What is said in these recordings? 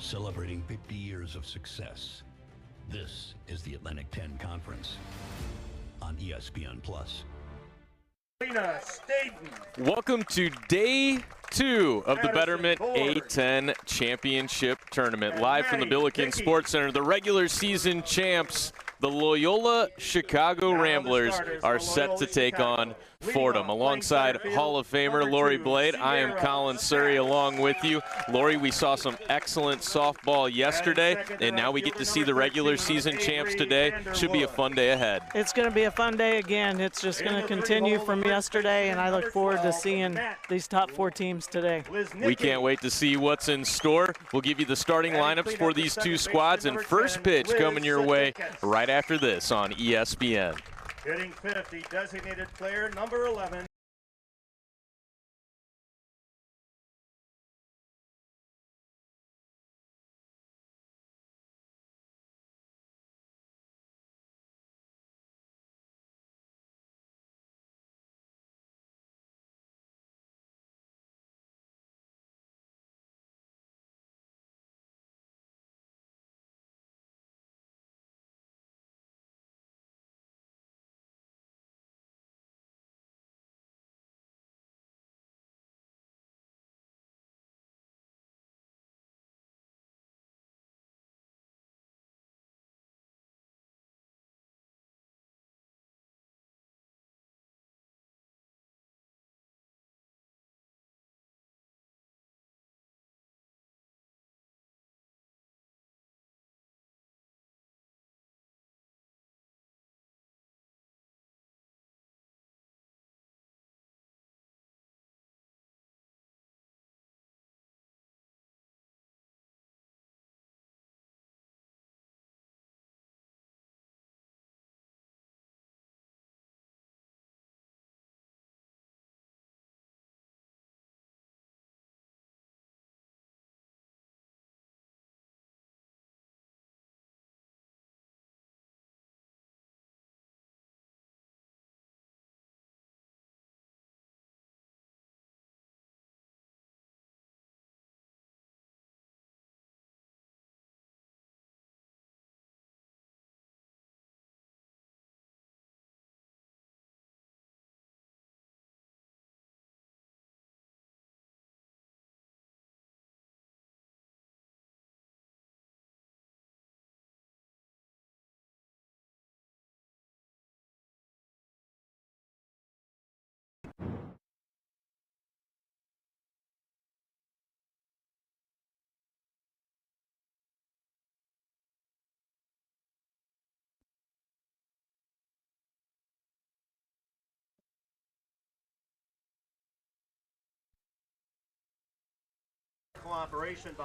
celebrating 50 years of success. This is the Atlantic 10 Conference on ESPN+. Welcome to day 2 of the Betterment A10 Championship Tournament. Live from the Billiken Sports Center, the regular season champs, the Loyola Chicago Ramblers, are set to take on Fordham. Alongside Hall of Famer Lori Blade, I am Colin Surrey along with you. Lori, we saw some excellent softball yesterday, and now we get to see the regular season champs today. Should be a fun day ahead. It's going to be a fun day again. It's just going to continue from yesterday, and I look forward to seeing these top 4 teams today. We can't wait to see what's in store. We'll give you the starting lineups for these 2 squads, and first pitch coming your way right after this on ESPN. Hitting 50, designated player number 11.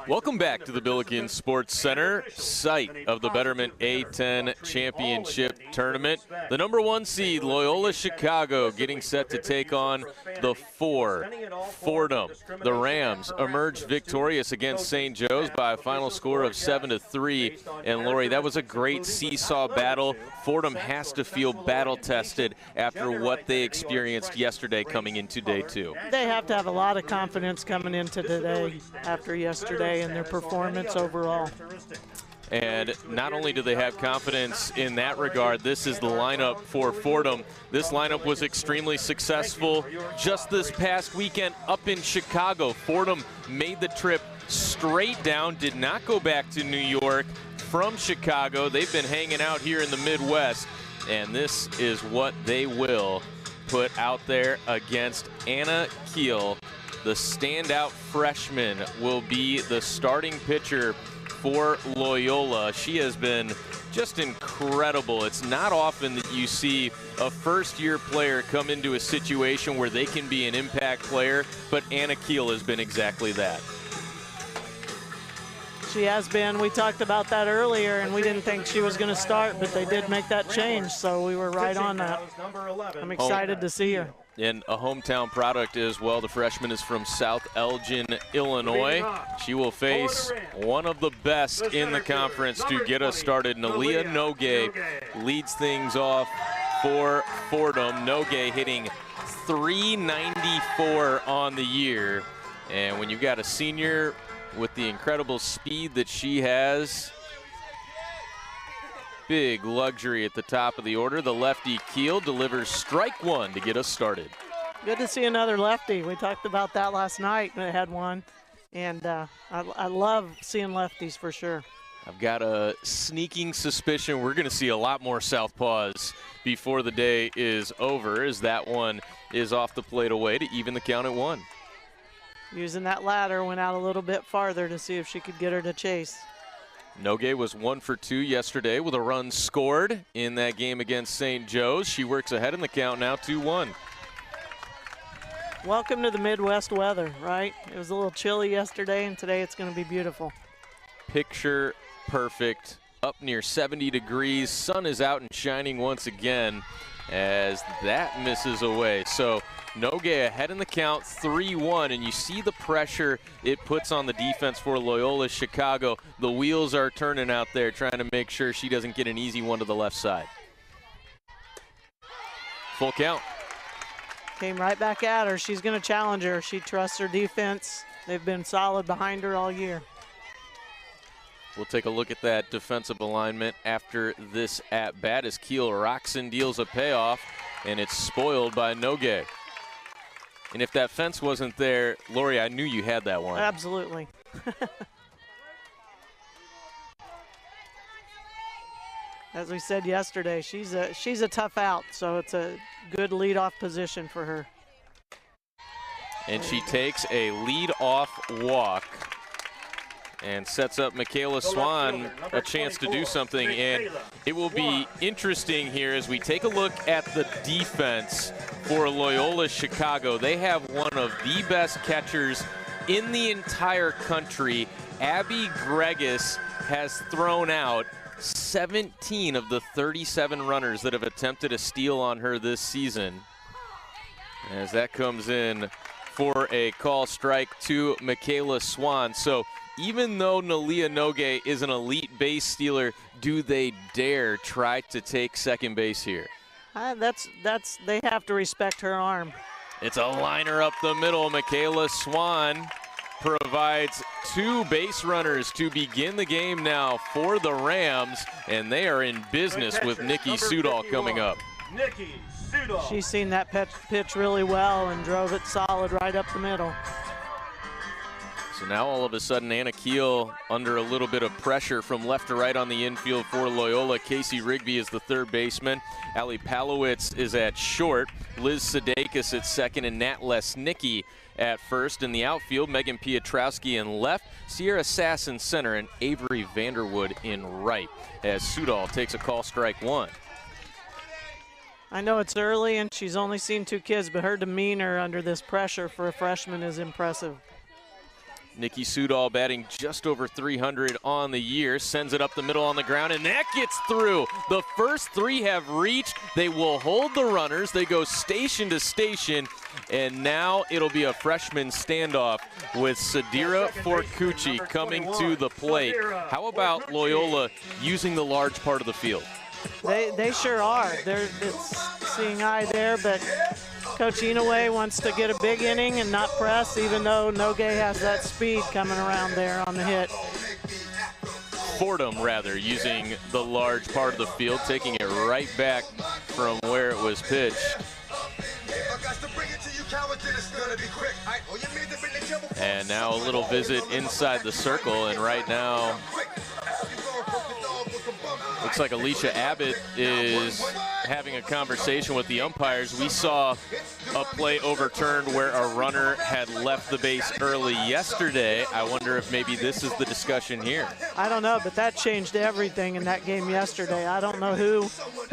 Welcome back to the Billiken Sports Center, site of the Betterment A10 Championship Tournament. The number 1 seed, Loyola Chicago, getting set to take on the 4, Fordham. The Rams emerged victorious against St. Joe's by a final score of 7-3. And Lori, that was a great seesaw battle. Fordham has to feel battle-tested after what they experienced yesterday coming into day 2. They have to have a lot of confidence coming into today after yesterday and their performance overall. And not only do they have confidence in that regard, this is the lineup for Fordham. This lineup was extremely successful just this past weekend up in Chicago. Fordham made the trip straight down, did not go back to New York from Chicago. They've been hanging out here in the Midwest, and this is what they will put out there against Anna Keel. The standout freshman will be the starting pitcher for Loyola. She has been just incredible. It's not often that you see a first-year player come into a situation where they can be an impact player, but Anna Keel has been exactly that. She has been. We talked about that earlier, and we didn't think she was going to start, but they did make that change, so we were right on that. I'm excited to see her. And a hometown product as well. The freshman is from South Elgin, Illinois. She will face one of the best in the conference to get us started. Nalia Nogue leads things off for Fordham. Nogue hitting .394 on the year. And when you've got a senior with the incredible speed that she has, big luxury at the top of the order. The lefty Keel delivers strike one to get us started. Good to see another lefty. We talked about that last night. They had one, and I love seeing lefties for sure. I've got a sneaking suspicion we're going to see a lot more southpaws before the day is over, as that one is off the plate away to even the count at 1. Using that ladder, went out a little bit farther to see if she could get her to chase. Nogue was 1 for 2 yesterday with a run scored in that game against St. Joe's. She works ahead in the count now, 2-1. Welcome to the Midwest weather, right? It was a little chilly yesterday, and today it's going to be beautiful. Picture perfect, up near 70 degrees. Sun is out and shining once again as that misses away. So Nogue ahead in the count, 3-1, and you see the pressure it puts on the defense for Loyola Chicago. The wheels are turning out there, trying to make sure she doesn't get an easy one to the left side. Full count. Came right back at her. She's going to challenge her. She trusts her defense. They've been solid behind her all year. We'll take a look at that defensive alignment after this at-bat as Keel Roxon deals a payoff, and it's spoiled by Nogue. And if that fence wasn't there, Lori, I knew you had that one. Absolutely. As we said yesterday, she's a tough out, so it's a good leadoff position for her. And she takes a leadoff walk and sets up Michaela Swan a chance to do something. And it will be interesting here as we take a look at the defense for Loyola Chicago. They have one of the best catchers in the entire country. Abby Gregus has thrown out 17 of the 37 runners that have attempted a steal on her this season. As that comes in for a call strike to Michaela Swan. So even though Nalia Nogue is an elite base stealer, do they dare try to take second base here? They have to respect her arm. It's a liner up the middle. Michaela Swan provides 2 base runners to begin the game now for the Rams, and they are in business with Nikki Sudol coming up. Nikki Sudol. She's seen that pitch really well and drove it solid right up the middle. So now all of a sudden Anna Keel under a little bit of pressure from left to right on the infield for Loyola. Casey Rigby is the third baseman. Ali Palowitz is at short. Liz Sudeikis at second, and Nat Lesnicki at first. In the outfield, Megan Piotrowski in left, Sierra Sass in center, and Avery Vanderwood in right as Sudol takes a call strike 1. I know it's early and she's only seen 2 kids, but her demeanor under this pressure for a freshman is impressive. Nikki Sudol batting just over 300 on the year, sends it up the middle on the ground, and that gets through. The first 3 have reached. They will hold the runners. They go station to station, and now it'll be a freshman standoff with Sadira Forcucci coming to the plate. How about Loyola using the large part of the field? They sure are. It's seeing eye there, but Coach Inoue wants to get a big inning and not press, even though Nogue has that speed coming around there on the hit. Fordham, rather, using the large part of the field, taking it right back from where it was pitched. And now a little visit inside the circle, and right now looks like Alicia Abbott is having a conversation with the umpires. We saw a play overturned where a runner had left the base early yesterday. I wonder if maybe this is the discussion here. I don't know, but that changed everything in that game yesterday. I don't know who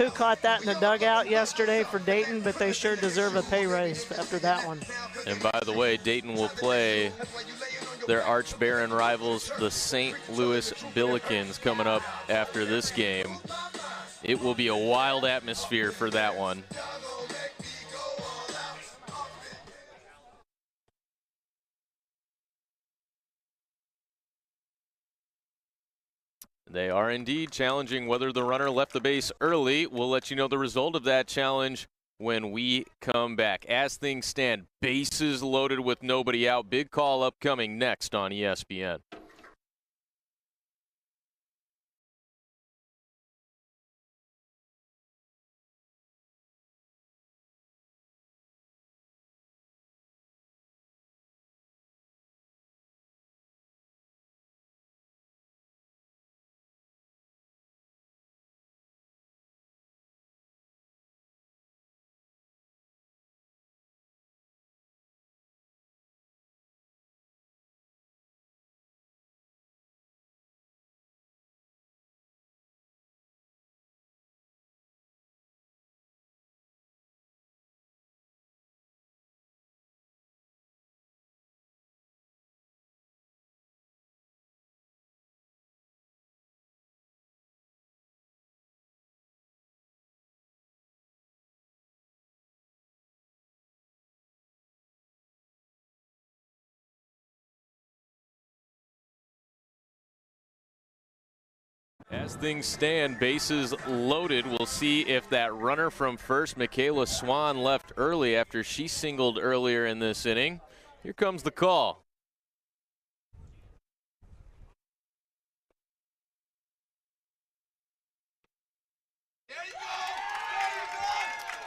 caught that in the dugout yesterday for Dayton, but they sure deserve a pay raise after that one. And by the way, Dayton will play their arch Barron rivals, the St. Louis Billikens, coming up after this game. It will be a wild atmosphere for that one. They are indeed challenging whether the runner left the base early. We'll let you know the result of that challenge when we come back. As things stand, bases loaded with nobody out. Big call upcoming next on ESPN. As things stand, bases loaded. We'll see if that runner from first, Michaela Swan, left early after she singled earlier in this inning. Here comes the call.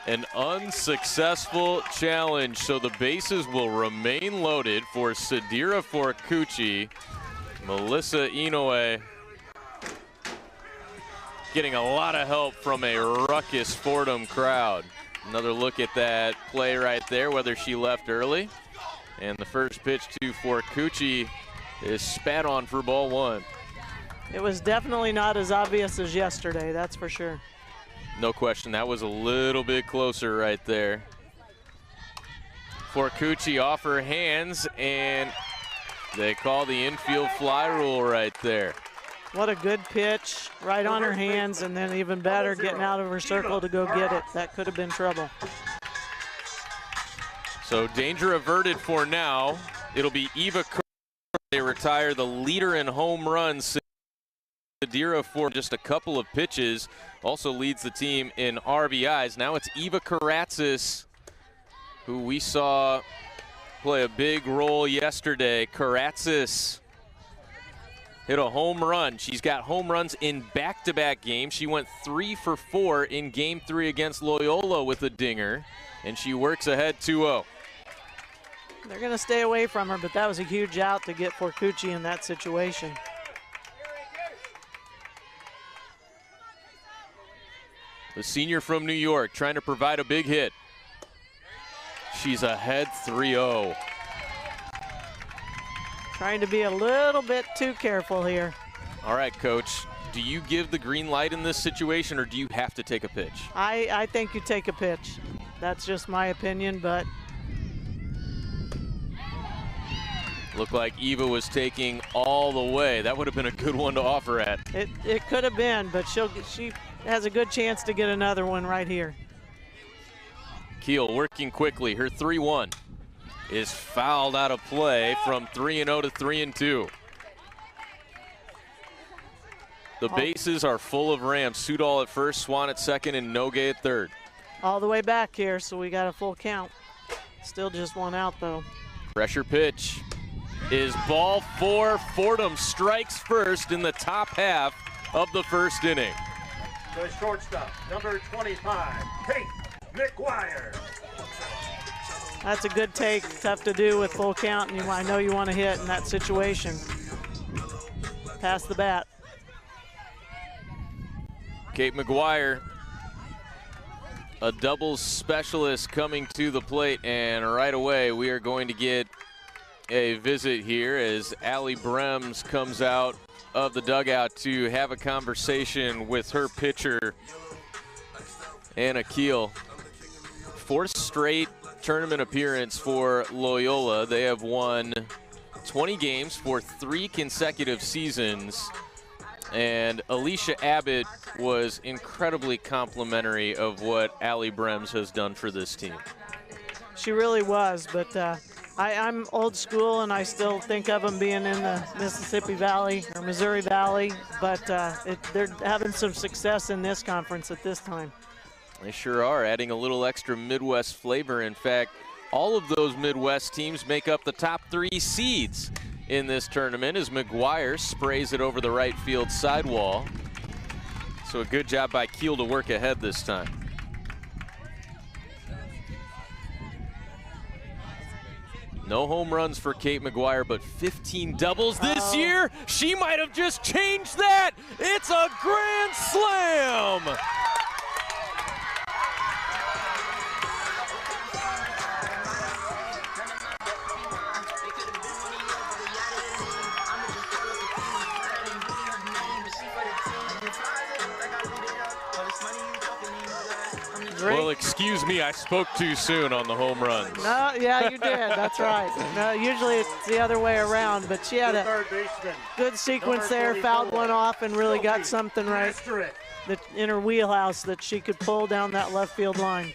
An unsuccessful challenge, so the bases will remain loaded for Sadira Forcucci. Melissa Inoue getting a lot of help from a ruckus Fordham crowd. Another look at that play right there, whether she left early. And the first pitch to Forcucci is spat on for ball one. It was definitely not as obvious as yesterday, that's for sure. No question, that was a little bit closer right there. Forcucci off her hands, and they call the infield fly rule right there. What a good pitch, right on her hands, and then even better, getting out of her circle to go get it. That could have been trouble. So danger averted for now. It'll be Eva Kerr. They retire the leader in home runs. Sadira for just a couple of pitches. Also leads the team in RBIs. Now it's Eva Karatzis, who we saw play a big role yesterday. Karatzis hit a home run. She's got home runs in back-to-back games. She went 3 for 4 in Game 3 against Loyola with a dinger, and she works ahead 2-0. They're going to stay away from her, but that was a huge out to get Forcucci in that situation. The senior from New York trying to provide a big hit. She's ahead 3-0. Trying to be a little bit too careful here. All right, Coach. Do you give the green light in this situation, or do you have to take a pitch? I think you take a pitch. That's just my opinion, but looked like Eva was taking all the way. That would have been a good one to offer at. It could have been, but she has a good chance to get another one right here. Keel working quickly. Her 3-1 is fouled out of play from 3-0 to 3-2. The bases are full of Rams. Sudol at first, Swan at second, and Nogue at third. All the way back here, so we got a full count. Still just one out, though. Pressure pitch is ball 4. Fordham strikes first in the top half of the first inning. The shortstop, number 25, Kate McGuire. That's a good take. Tough to do with full count, and I know you want to hit in that situation. Pass the bat. Kate McGuire, a doubles specialist, coming to the plate, and right away we are going to get a visit here as Allie Brems comes out of the dugout to have a conversation with her pitcher, Anna Keel. 4th straight tournament appearance for Loyola. They have won 20 games for 3 consecutive seasons, and Alicia Abbott was incredibly complimentary of what Allie Brems has done for this team. She really was, but I'm old school, and I still think of them being in the Mississippi Valley or Missouri Valley, but they're having some success in this conference at this time. They sure are, adding a little extra Midwest flavor. In fact, all of those Midwest teams make up the top 3 seeds in this tournament as McGuire sprays it over the right field sidewall. So a good job by Kiel to work ahead this time. No home runs for Kate McGuire, but 15 doubles this year. She might have just changed that. It's a grand slam. Well, excuse me, I spoke too soon on the home runs. No, yeah, you did. That's right. No, usually it's the other way around, but she had a good sequence there, fouled one off, and really got something right in her wheelhouse that she could pull down that left field line.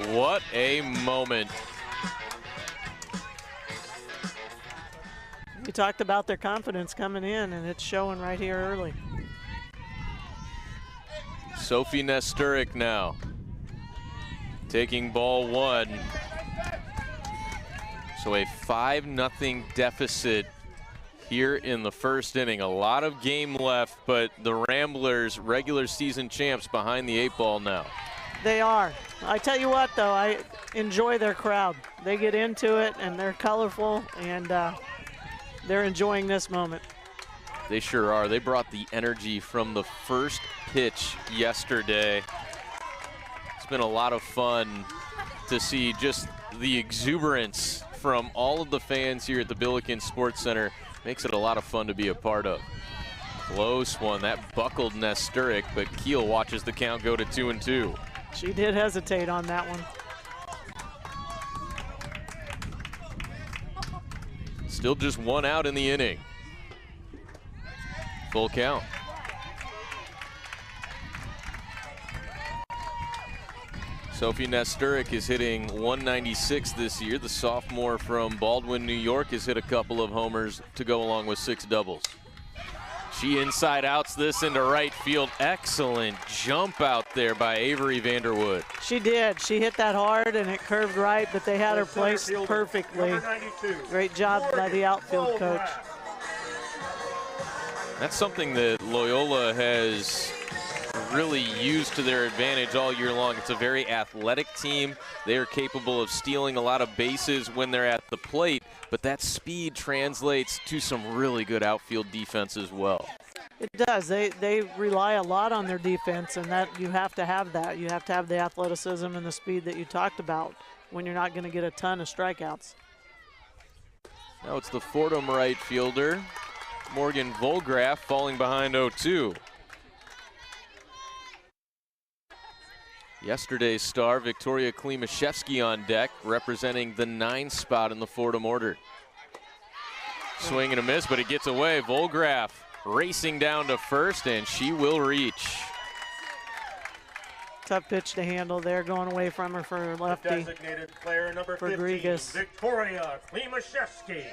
What a moment. We talked about their confidence coming in, and it's showing right here early. Sophie Nesterik now taking ball 1. So a 5-0 deficit here in the first inning. A lot of game left, but the Ramblers, regular season champs, behind the 8 ball now. They are. I tell you what, though, I enjoy their crowd. They get into it, and they're colorful, and they're enjoying this moment. They sure are. They brought the energy from the first pitch yesterday. It's been a lot of fun to see just the exuberance from all of the fans here at the Billiken Sports Center. Makes it a lot of fun to be a part of. Close one. That buckled Nesterik, but Kiel watches the count go to 2-2. She did hesitate on that one. Still just 1 out in the inning. Full count. Sophie Nesterik is hitting 196 this year. The sophomore from Baldwin, New York, has hit a couple of homers to go along with 6 doubles. She inside outs this into right field. Excellent jump out there by Avery Vanderwood. She did. She hit that hard and it curved right, but they had her placed perfectly. Great job by the outfield coach. That's something that Loyola has really used to their advantage all year long. It's a very athletic team. They are capable of stealing a lot of bases when they're at the plate, but that speed translates to some really good outfield defense as well. It does. They rely a lot on their defense, and that you have to have that. You have to have the athleticism and the speed that you talked about when you're not going to get a ton of strikeouts. Now it's the Fordham right fielder, Morgan Volgraff, falling behind 0-2. Yesterday's star, Victoria Klimaszewski, on deck, representing the 9 spot in the Fordham order. Swing and a miss, but it gets away. Volgraff racing down to first, and she will reach. Tough pitch to handle there, going away from her for lefty. Designated player number 15, Rodriguez. Victoria Klimaszewski.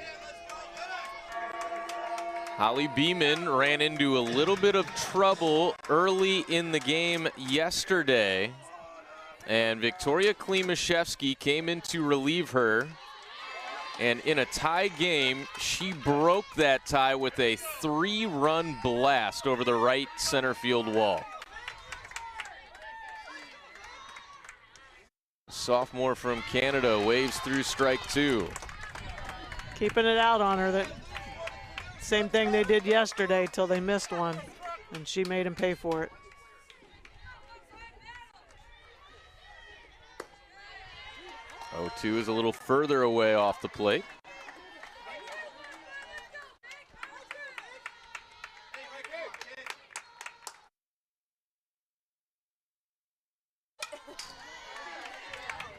Holly Beeman ran into a little bit of trouble early in the game yesterday, and Victoria Klimaszewski came in to relieve her. And in a tie game, she broke that tie with a 3-run blast over the right center field wall. Sophomore from Canada waves through strike 2. Keeping it out on her. That same thing they did yesterday till they missed one, and she made him pay for it. Oh, 2 is a little further away off the plate.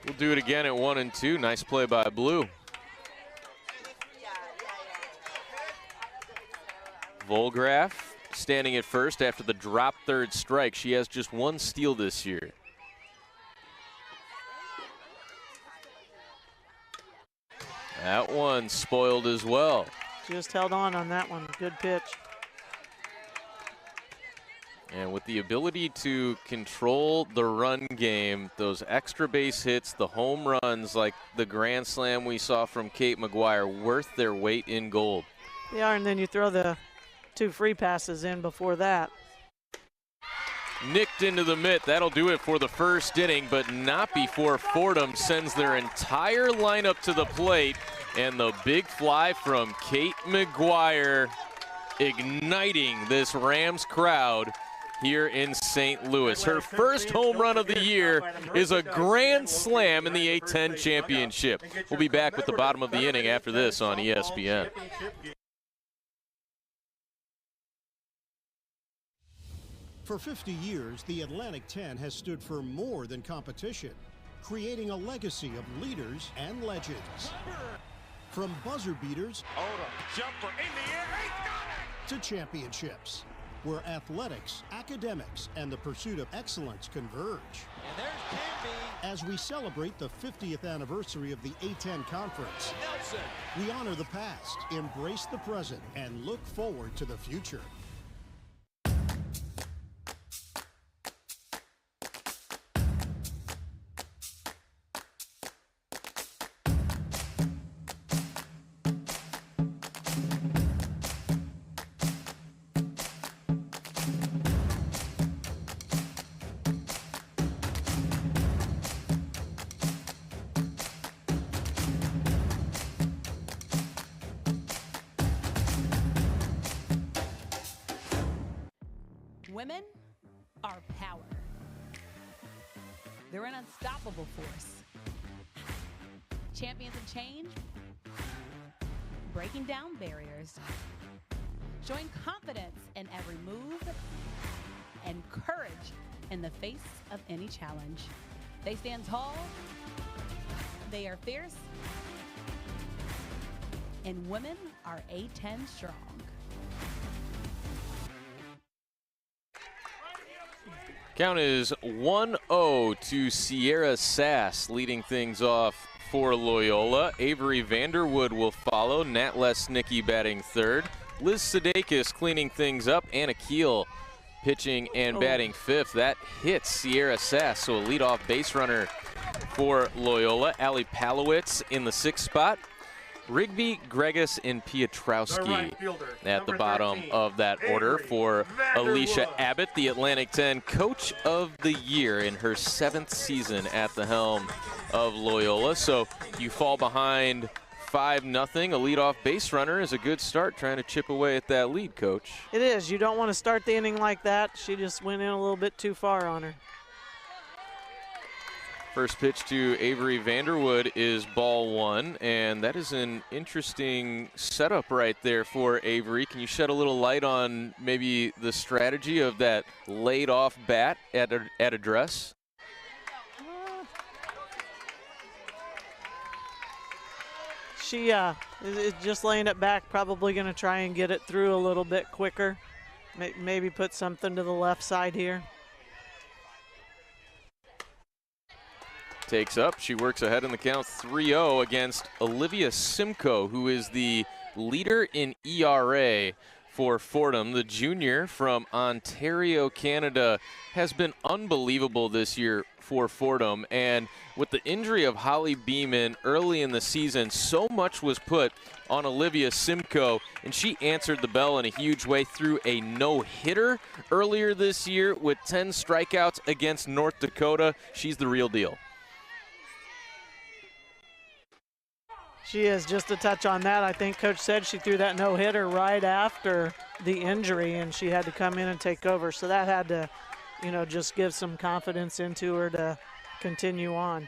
We'll do it again at 1-2. Nice play by Blue. Volgraff standing at first after the drop third strike. She has just 1 steal this year. That one spoiled as well. Just held on that one. Good pitch. And with the ability to control the run game, those extra base hits, the home runs like the grand slam we saw from Kate McGuire, worth their weight in gold. They are, and then you throw the 2 free passes in before that. Nicked into the mitt. That'll do it for the first inning, but not before Fordham sends their entire lineup to the plate. And the big fly from Kate McGuire, igniting this Rams crowd here in St. Louis. Her first home run of the year is a grand slam in the A-10 championship. We'll be back with the bottom of the inning after this on ESPN. For 50 years, the Atlantic 10 has stood for more than competition, creating a legacy of leaders and legends. From buzzer beaters Jumper in the air. to championships, where athletics, academics, and the pursuit of excellence converge. And there's Canby. As we celebrate the 50th anniversary of the A-10 Conference, Nelson. we honor the past, embrace the present, and look forward to the future. Women are power. They're an unstoppable force. Champions of change, breaking down barriers, showing confidence in every move, and courage in the face of any challenge. They stand tall, they are fierce, and women are A-10 strong. Count is 1-0 to Sierra Sass, leading things off for Loyola. Avery Vanderwood will follow. Nat Lesnicki batting third. Liz Sudeikis cleaning things up. Anna Keel pitching and batting fifth. That hits Sierra Sass, so a leadoff base runner for Loyola. Allie Palowitz in the sixth spot. Rigby, Gregus, and Piotrowski at the bottom of that order for Alicia Abbott, the Atlantic 10 Coach of the Year in her 7th season at the helm of Loyola. So you fall behind 5-0. A leadoff base runner is a good start trying to chip away at that lead, Coach. It is. You don't want to start the inning like that. She just went in a little bit too far on her. First pitch to Avery Vanderwood is ball one, and that is an interesting setup right there for Avery. Can you shed a little light on maybe the strategy of that laid-off bat at address? She is just laying it back, probably going to try and get it through a little bit quicker. Maybe put something to the left side here. Takes up. She works ahead in the count 3-0 against Olivia Simcoe, who is the leader in ERA for Fordham. The junior from Ontario, Canada, has been unbelievable this year for Fordham. And with the injury of Holly Beeman early in the season, so much was put on Olivia Simcoe, and she answered the bell in a huge way through a no-hitter earlier this year with 10 strikeouts against North Dakota. She's the real deal. She is. Just a touch on that. I think Coach said she threw that no-hitter right after the injury, and she had to come in and take over. So that had to, just give some confidence into her to continue on.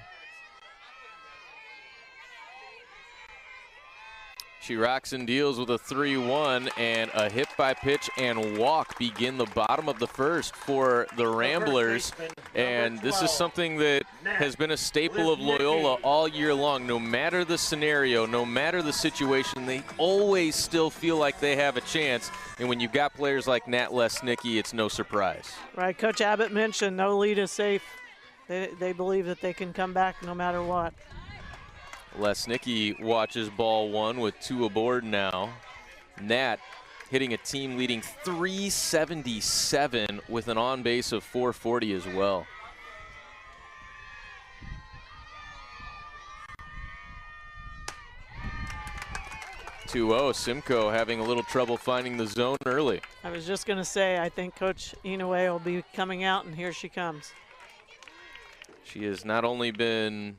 She rocks and deals with a 3-1, and a hit by pitch and walk begin the bottom of the first for the Ramblers. And this is something that has been a staple of Loyola all year long. No matter the scenario, no matter the situation, they always still feel like they have a chance. And when you've got players like Nat Lesnicki, it's no surprise. Right, Coach Abbott mentioned no lead is safe. They believe that they can come back no matter what. Lesnicki watches ball one with 2 aboard now. Nat hitting a team-leading 377 with an on-base of 440 as well. Simcoe having a little trouble finding the zone early. I was just going to say, I think Coach Inoue will be coming out, and here she comes. She has not only been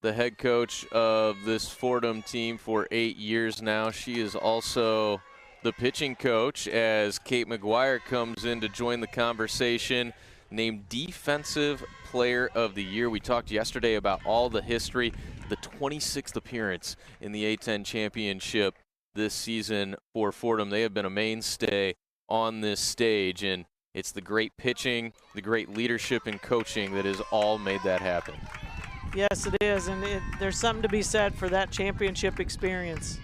the head coach of this Fordham team for 8 years now, she is also the pitching coach as Kate McGuire comes in to join the conversation, named Defensive Player of the Year. We talked yesterday about all the history, the 26th appearance in the A-10 championship this season for Fordham. They have been a mainstay on this stage, and it's the great pitching, the great leadership and coaching that has all made that happen. Yes, it is, and there's something to be said for that championship experience.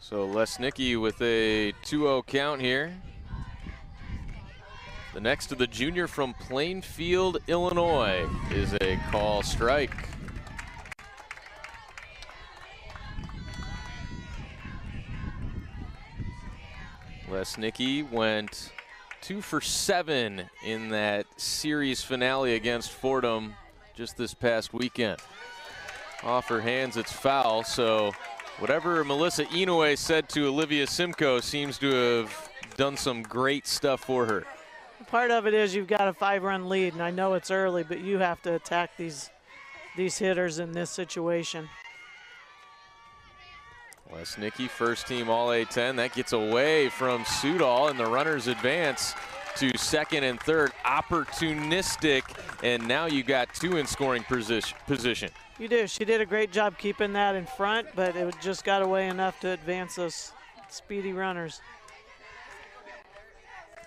So Lesnicki with a 2-0 count here. The next to the junior from Plainfield, Illinois, is a call strike. Lesnicki went 2 for 7 in that series finale against Fordham just this past weekend. Off her hands, it's foul, so whatever Melissa Inoue said to Olivia Simcoe seems to have done some great stuff for her. Part of it is you've got a 5-run lead, and I know it's early, but you have to attack these hitters in this situation. Lesnicki, first team All A-10. That gets away from Sudol, and the runners advance to second and third. Opportunistic, and now you got 2 in scoring position. You do. She did a great job keeping that in front, but it just got away enough to advance those speedy runners.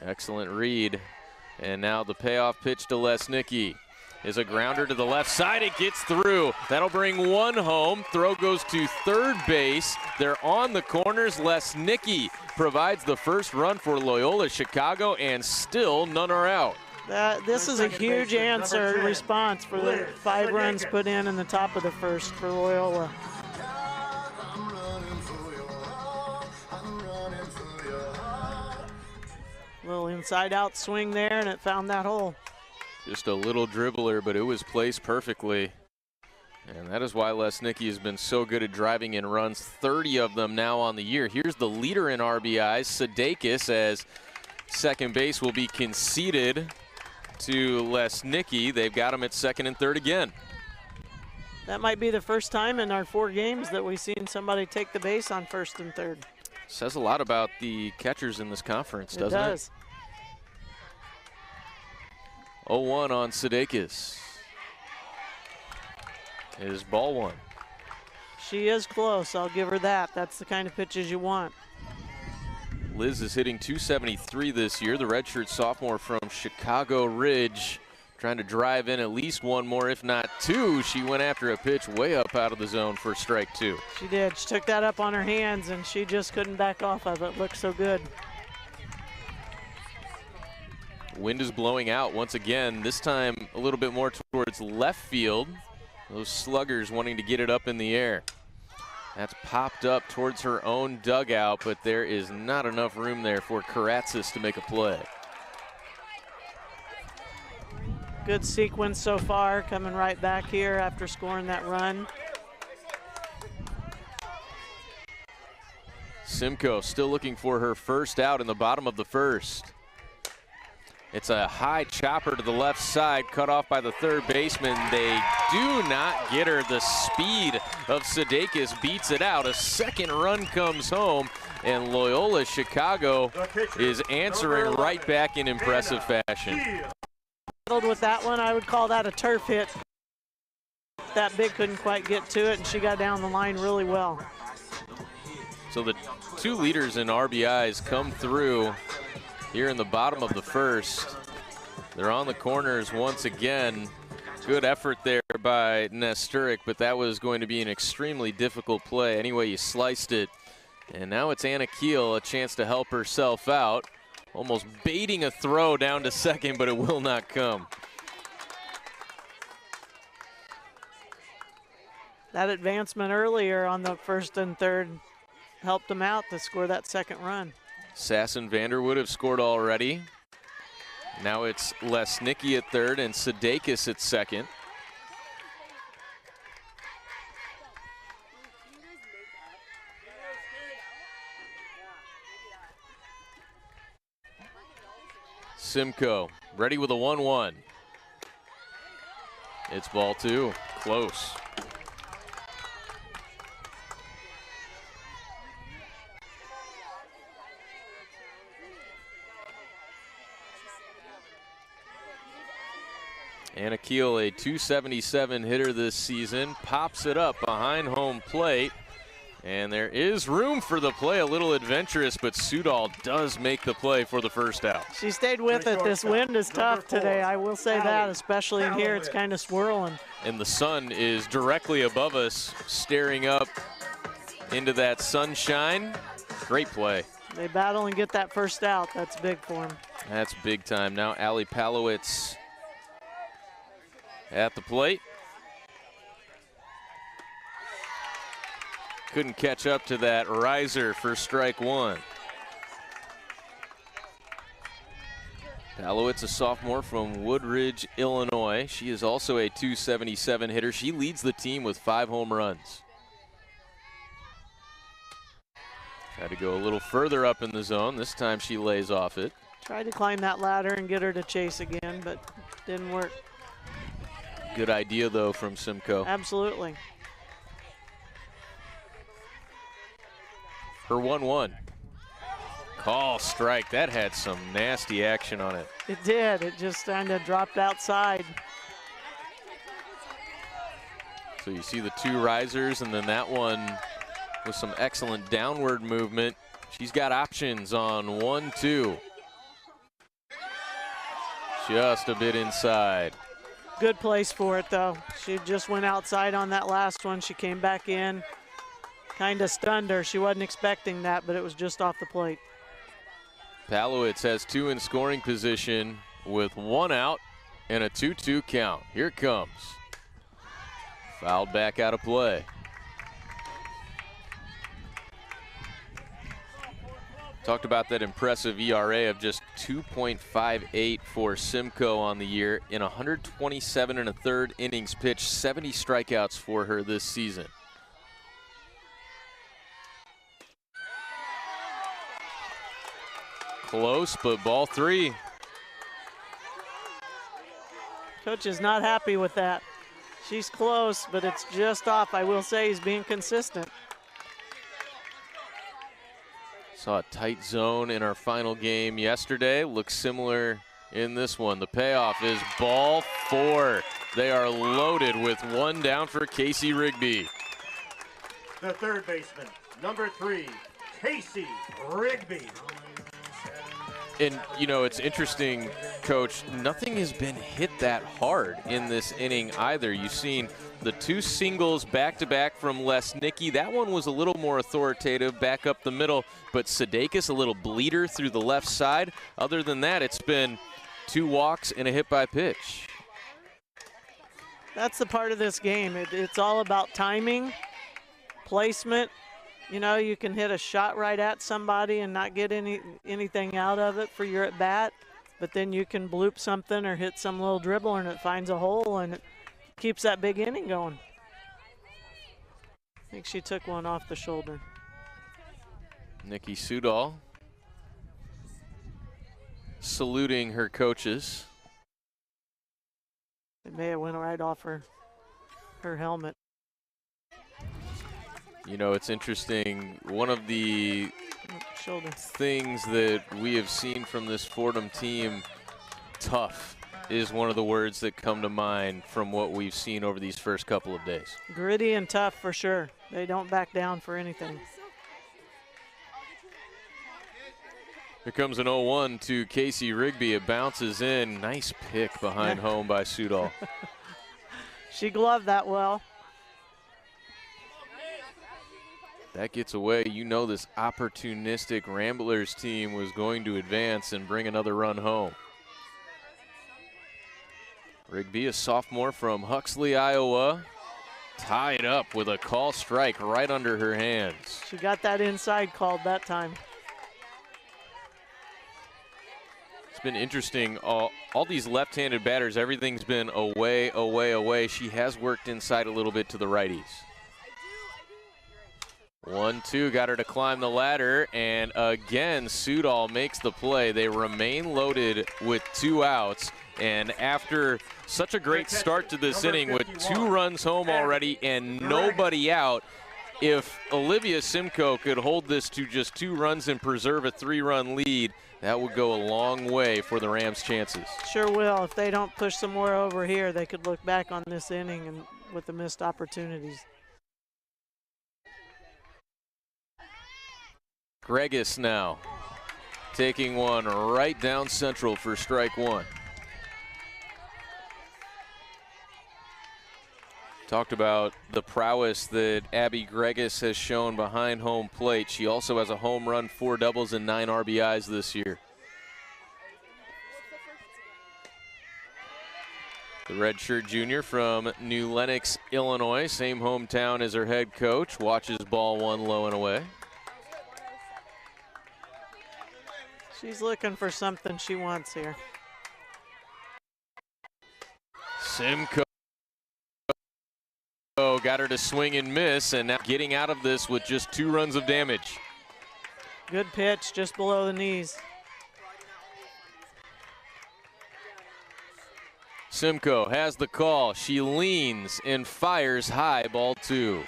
Excellent read. And now the payoff pitch to Lesnicki is a grounder to the left side. It gets through. That'll bring 1 home. Throw goes to third base. They're on the corners. Lesnicki provides the first run for Loyola Chicago, and still none are out. This is a huge response for the 5 runs put in the top of the first for Loyola. Little inside-out swing there, and it found that hole. Just a little dribbler, but it was placed perfectly. And that is why Lesnicki has been so good at driving in runs, 30 of them now on the year. Here's the leader in RBIs, Sudeikis, as second base will be conceded to Lesnicki. They've got him at second and third again. That might be the first time in our 4 games that we've seen somebody take the base on first and third. Says a lot about the catchers in this conference, doesn't it? It does. 0-1 on Sudeikis. Is ball 1. She is close. I'll give her that. That's the kind of pitches you want. Liz is hitting .273 this year. The redshirt sophomore from Chicago Ridge trying to drive in at least 1 more, if not 2. She went after a pitch way up out of the zone for strike 2. She did. She took that up on her hands, and she just couldn't back off of it. Looked so good. Wind is blowing out once again, this time a little bit more towards left field. Those sluggers wanting to get it up in the air. That's popped up towards her own dugout, but there is not enough room there for Karatzis to make a play. Good sequence so far, coming right back here after scoring that run. Simcoe still looking for her first out in the bottom of the first. It's a high chopper to the left side, cut off by the third baseman. They do not get her. The speed of Sudeikis beats it out. A second run comes home, and Loyola Chicago is answering right back in impressive fashion. With that one, I would call that a turf hit. That big couldn't quite get to it, and she got down the line really well. So the 2 leaders in RBIs come through here in the bottom of the first. They're on the corners once again. Good effort there by Nesturik, but that was going to be an extremely difficult play anyway you sliced it. And now it's Anna Keel, a chance to help herself out. Almost baiting a throw down to second, but it will not come. That advancement earlier on the first and third helped them out to score that second run. Sass and Vanderwood have scored already. Now it's Lesnicki at third and Sudeikis at second. Simcoe ready with a 1-1. It's ball two, close. Anna Keel, a .277 hitter this season, pops it up behind home plate. And there is room for the play, a little adventurous, but Sudal does make the play for the first out. She stayed with it. This wind is tough today, I will say that, especially in here. It's kind of swirling. And the sun is directly above us, staring up into that sunshine. Great play. They battle and get that first out. That's big for them. That's big time. Now Allie Palowitz at the plate. Couldn't catch up to that riser for strike one. Palowitz, a sophomore from Woodridge, Illinois. She is also a .277 hitter. She leads the team with 5 home runs. Had to go a little further up in the zone. This time she lays off it. Tried to climb that ladder and get her to chase again, but didn't work. Good idea, though, from Simcoe. Absolutely. Her 1-1. Call strike. That had some nasty action on it. It did. It just kind of dropped outside. So you see the 2 risers, and then that one with some excellent downward movement. She's got options on 1-2. Just a bit inside. Good place for it, though. She just went outside on that last one. She came back in. Kind of stunned her. She wasn't expecting that, but it was just off the plate. Palowitz has 2 in scoring position with 1 out and a 2-2 count. Here it comes. Fouled back out of play. Talked about that impressive ERA of just 2.58 for Simcoe on the year in 127 1/3 innings pitched, 70 strikeouts for her this season. Close, but ball 3. Coach is not happy with that. She's close, but it's just off. I will say he's being consistent. Saw a tight zone in our final game yesterday. Looks similar in this one. The payoff is ball 4. They are loaded with 1 down for Casey Rigby. The third baseman, number 3, Casey Rigby. And, you know, it's interesting, Coach, nothing has been hit that hard in this inning either. You've seen the 2 singles back-to-back from Lesnicki. That one was a little more authoritative back up the middle, but Sudeikis a little bleeder through the left side. Other than that, it's been 2 walks and a hit by pitch. That's the part of this game. It's all about timing, placement. You know, you can hit a shot right at somebody and not get anything out of it for your at-bat, but then you can bloop something or hit some little dribble and it finds a hole and it keeps that big inning going. I think she took one off the shoulder. Nikki Sudal saluting her coaches. It may have went right off her helmet. You know, it's interesting. One of the things that we have seen from this Fordham team, tough, is one of the words that come to mind from what we've seen over these first couple of days. Gritty and tough for sure. They don't back down for anything. Here comes an 0-1 to Casey Rigby. It bounces in. Nice pick behind home by Sudal. She gloved that well. That gets away. You know this opportunistic Ramblers team was going to advance and bring another run home. Rigby, a sophomore from Huxley, Iowa. tied up with a call strike right under her hands. She got that inside called that time. It's been interesting. All these left-handed batters, everything's been away, away, away. She has worked inside a little bit to the righties. 1-2, got her to climb the ladder, and again, Sudol makes the play. They remain loaded with 2 outs, and after such a great start to this inning with 2 runs home already and nobody out, if Olivia Simcoe could hold this to just 2 runs and preserve a 3-run lead, that would go a long way for the Rams' chances. Sure will. If they don't push some more over here, they could look back on this inning and with the missed opportunities. Gregis now taking one right down central for strike 1. Talked about the prowess that Abby Gregis has shown behind home plate. She also has a home run, 4 doubles, and 9 RBIs this year. The redshirt junior from New Lenox, Illinois, same hometown as her head coach, watches ball 1 low and away. She's looking for something she wants here. Simcoe got her to swing and miss, and now getting out of this with just 2 runs of damage. Good pitch, just below the knees. Simcoe has the call. She leans and fires high, ball 2.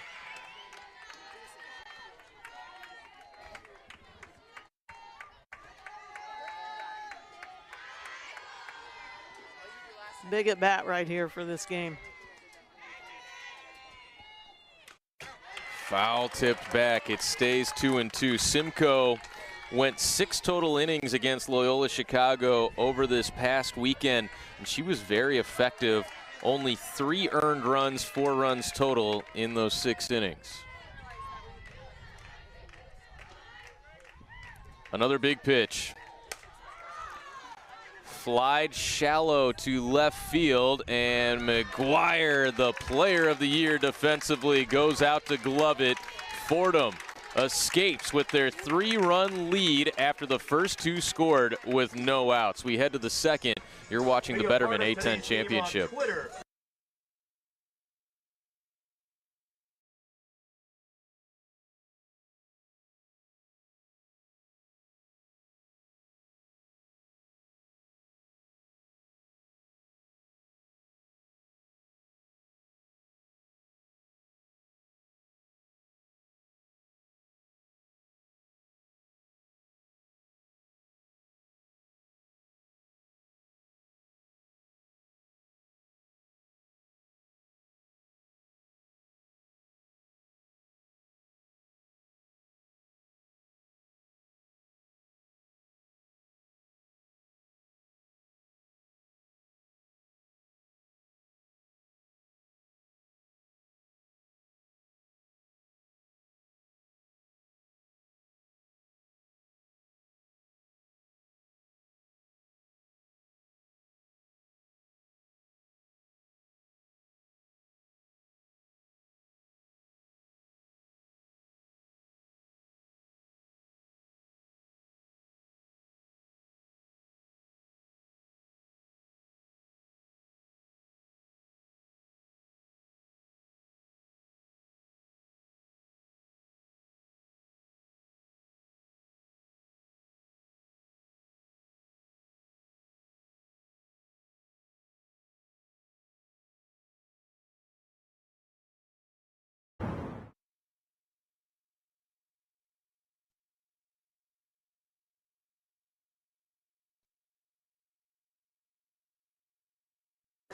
Big at bat right here for this game. Foul tipped back. It stays 2-2. Simcoe went 6 total innings against Loyola Chicago over this past weekend, and she was very effective. Only 3 earned runs, 4 runs total in those 6 innings. Another big pitch. Flied shallow to left field, and McGuire, the player of the year defensively, goes out to glove it. Fordham escapes with their 3-run lead after the first 2 scored with no outs. We head to the second. You're watching the Betterment A10 Championship.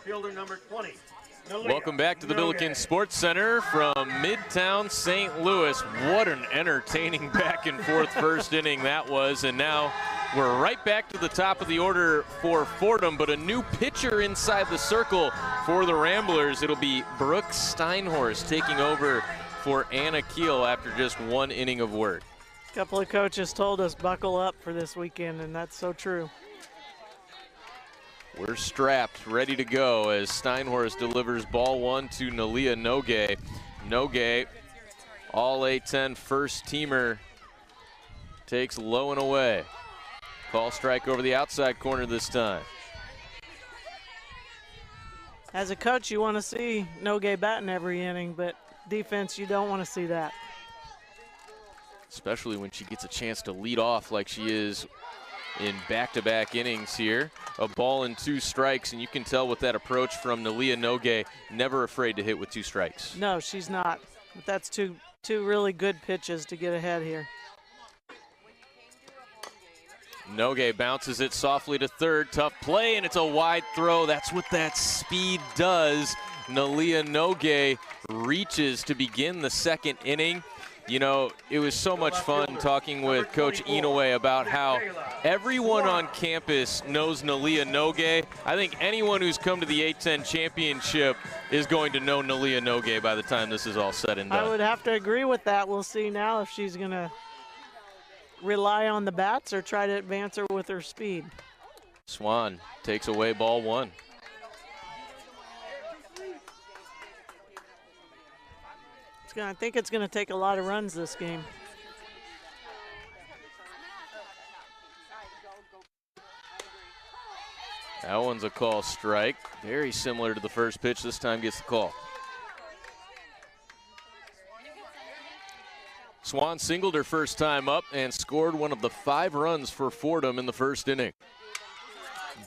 Fielder number 20. Welcome back to the Billiken Sports Center from Midtown St. Louis. What an entertaining back and forth first inning that was, and now we're right back to the top of the order for Fordham, but a new pitcher inside the circle for the Ramblers. It'll be Brooke Steinhorst taking over for Anna Keel after just 1 inning of work. A couple of coaches told us buckle up for this weekend, and that's so true. We're strapped, ready to go as Steinhorst delivers ball 1 to Nalia Nogue. Nogue, all A-10 first teamer, takes low and away. Call strike over the outside corner this time. As a coach, you want to see Nogue batting every inning, but defense, you don't want to see that. Especially when she gets a chance to lead off like she is in back-to-back innings here. A ball and 2 strikes, and you can tell with that approach from Nalia Nogue, never afraid to hit with 2 strikes. No, she's not. But that's two really good pitches to get ahead here. Nogue bounces it softly to third. Tough play, and it's a wide throw. That's what that speed does. Nalia Nogue reaches to begin the second inning. You know, it was so much fun talking with Coach Inoue about how everyone on campus knows Nalia Nogue. I think anyone who's come to the A-10 championship is going to know Nalia Nogue by the time this is all said and done. I would have to agree with that. We'll see now if she's going to rely on the bats or try to advance her with her speed. Swan takes away ball 1. I think it's going to take a lot of runs this game. That one's a call strike. Very similar to the first pitch. This time gets the call. Swan singled her first time up and scored one of the 5 runs for Fordham in the first inning.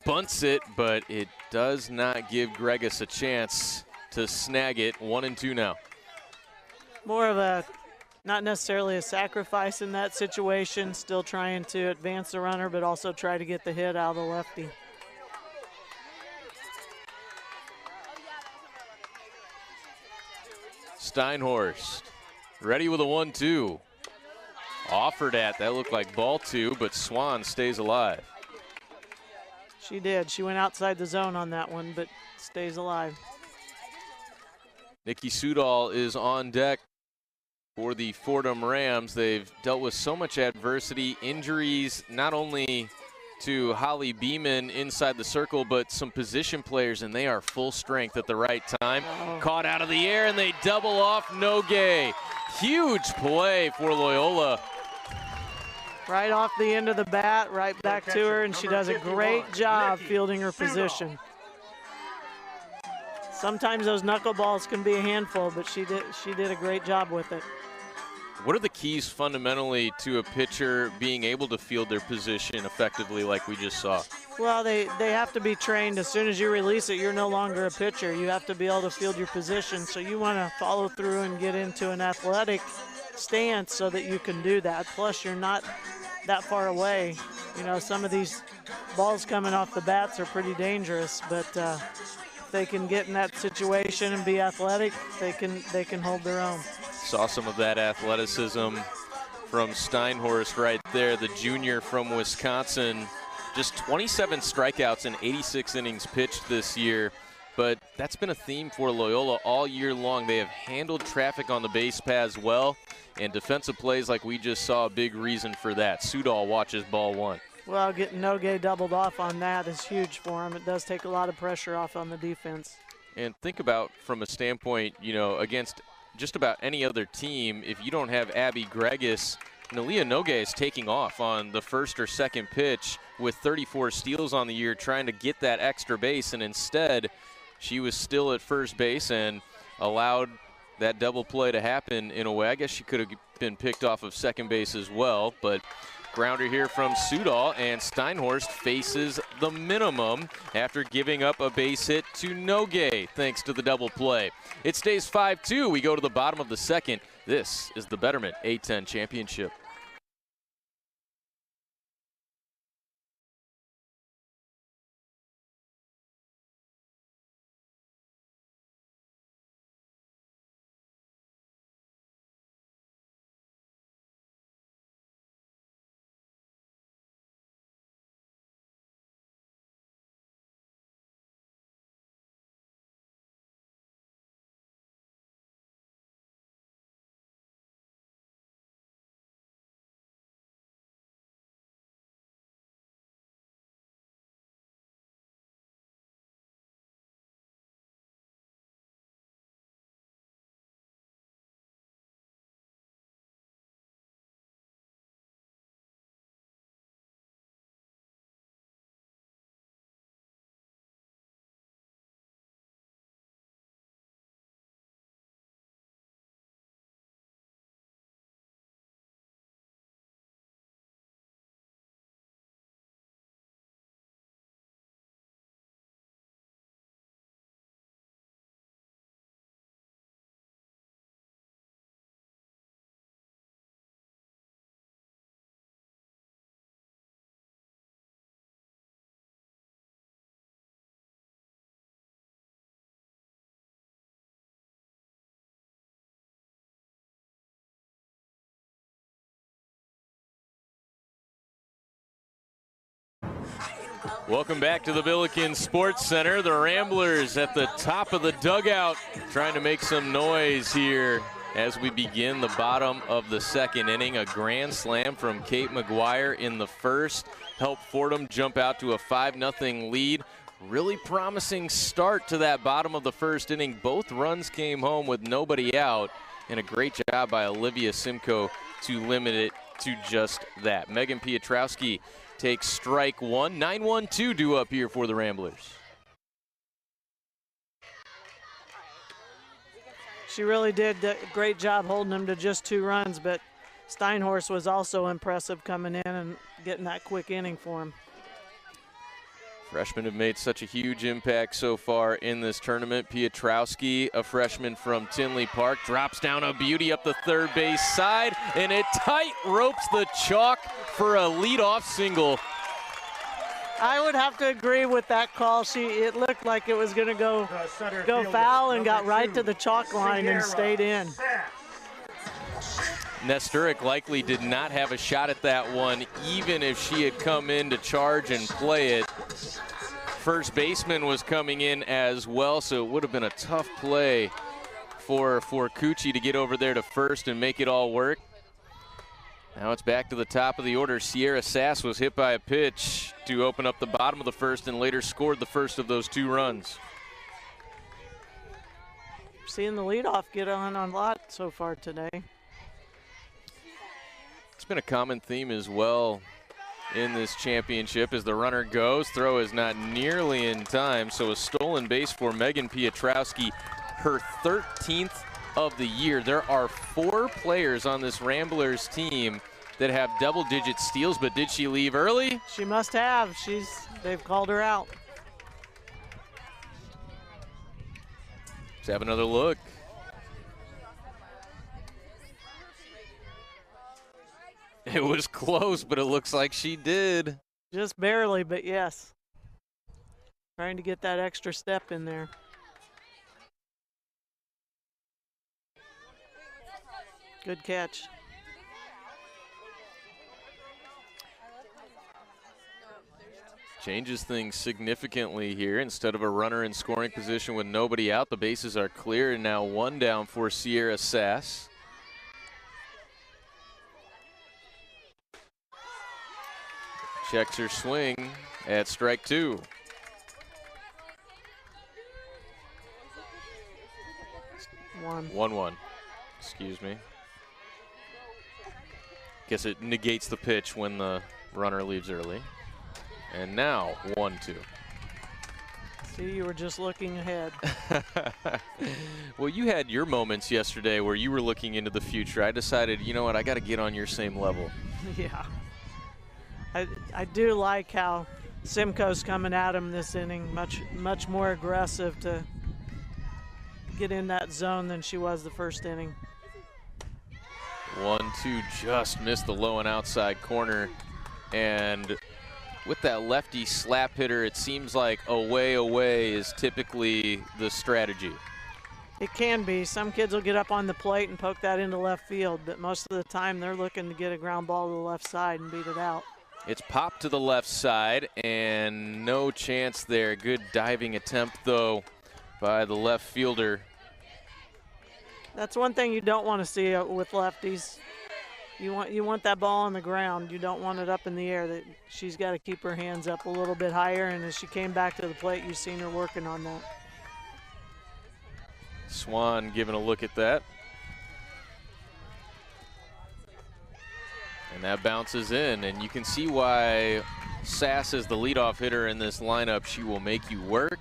Bunts it, but it does not give Gregus a chance to snag it. 1-2 now. More of a, not necessarily a sacrifice in that situation, still trying to advance the runner, but also try to get the hit out of the lefty. Steinhorst ready with a 1-2. Offered at, that looked like ball 2, but Swan stays alive. She did. She went outside the zone on that one, but stays alive. Nikki Sudol is on deck for the Fordham Rams. They've dealt with so much adversity, injuries, not only to Holly Beeman inside the circle, but some position players, and they are full strength at the right time. Oh. Caught out of the air, and they double off Nogue. Huge play for Loyola. Right off the end of the bat, right back to her, and she does a great job fielding her position. Sometimes those knuckleballs can be a handful, but she did a great job with it. What are the keys fundamentally to a pitcher being able to field their position effectively like we just saw? Well, they have to be trained. As soon as you release it, you're no longer a pitcher. You have to be able to field your position. So you want to follow through and get into an athletic stance so that you can do that. Plus, you're not that far away. You know, some of these balls coming off the bats are pretty dangerous, but if they can get in that situation and be athletic, they can hold their own. Saw some of that athleticism from Steinhorst right there, the junior from Wisconsin. Just 27 strikeouts in 86 innings pitched this year, but that's been a theme for Loyola all year long. They have handled traffic on the base paths well, and defensive plays like we just saw a big reason for that. Sudol watches ball 1. Well, getting Nogue doubled off on that is huge for him. It does take a lot of pressure off on the defense. And think about from a standpoint, you know, against just about any other team, if you don't have Abby Gregus, Nalia Nogue is taking off on the first or second pitch with 34 steals on the year, trying to get that extra base, and instead she was still at first base and allowed that double play to happen in a way. I guess she could have been picked off of second base as well, but grounder here from Sudol, and Steinhorst faces the minimum after giving up a base hit to Nogue thanks to the double play. It stays 5-2. We go to the bottom of the second. This is the Betterment A-10 Championship. Welcome back to the Billiken Sports Center. The Ramblers at the top of the dugout trying to make some noise here as we begin the bottom of the second inning. A grand slam from Kate McGuire in the first helped Fordham jump out to a 5-0 lead. Really promising start to that bottom of the first inning. Both runs came home with nobody out, and a great job by Olivia Simcoe to limit it to just that. Megan Piotrowski takes strike one. 9-1-2 due up here for the Ramblers. She really did a great job holding them to just 2 runs, but Steinhorst was also impressive coming in and getting that quick inning for him. Freshmen have made such a huge impact so far in this tournament. Piotrowski, a freshman from Tinley Park, drops down a beauty up the third base side, and it tight ropes the chalk for a leadoff single. I would have to agree with that call. It looked like it was going to go foul and got right to the chalk line and stayed in. Nesturic likely did not have a shot at that one, even if she had come in to charge and play it. First baseman was coming in as well, so it would have been a tough play for Cucci to get over there to first and make it all work. Now it's back to the top of the order. Sierra Sass was hit by a pitch to open up the bottom of the first and later scored the first of those 2 runs. Seeing the leadoff get on a lot so far today. It's been a common theme as well in this championship. As the runner goes, throw is not nearly in time, so a stolen base for Megan Piotrowski, her 13th of the year. There are 4 players on this Ramblers team that have double-digit steals, but did she leave early? She must have. They've called her out. Let's have another look. It was close, but it looks like she did. Just barely, but yes. Trying to get that extra step in there. Good catch. Changes things significantly here. Instead of a runner in scoring position with nobody out, the bases are clear, and now 1 down for Sierra Sass. Checks her swing at strike 2. One. Excuse me. Guess it negates the pitch when the runner leaves early. And now 1-2. See, you were just looking ahead. Well, you had your moments yesterday where you were looking into the future. I decided, you know what, I got to get on your same level. Yeah. I do like how Simcoe's coming at him this inning, much more aggressive to get in that zone than she was the first inning. 1-2, just missed the low and outside corner. And with that lefty slap hitter, it seems like away is typically the strategy. It can be. Some kids will get up on the plate and poke that into left field, but most of the time they're looking to get a ground ball to the left side and beat it out. It's popped to the left side, and no chance there. Good diving attempt, though, by the left fielder. That's one thing you don't want to see with lefties. You want that ball on the ground. You don't want it up in the air. She's got to keep her hands up a little bit higher, and as she came back to the plate, you've seen her working on that. Swan giving a look at that. And that bounces in, and you can see why Sass is the leadoff hitter in this lineup. She will make you work,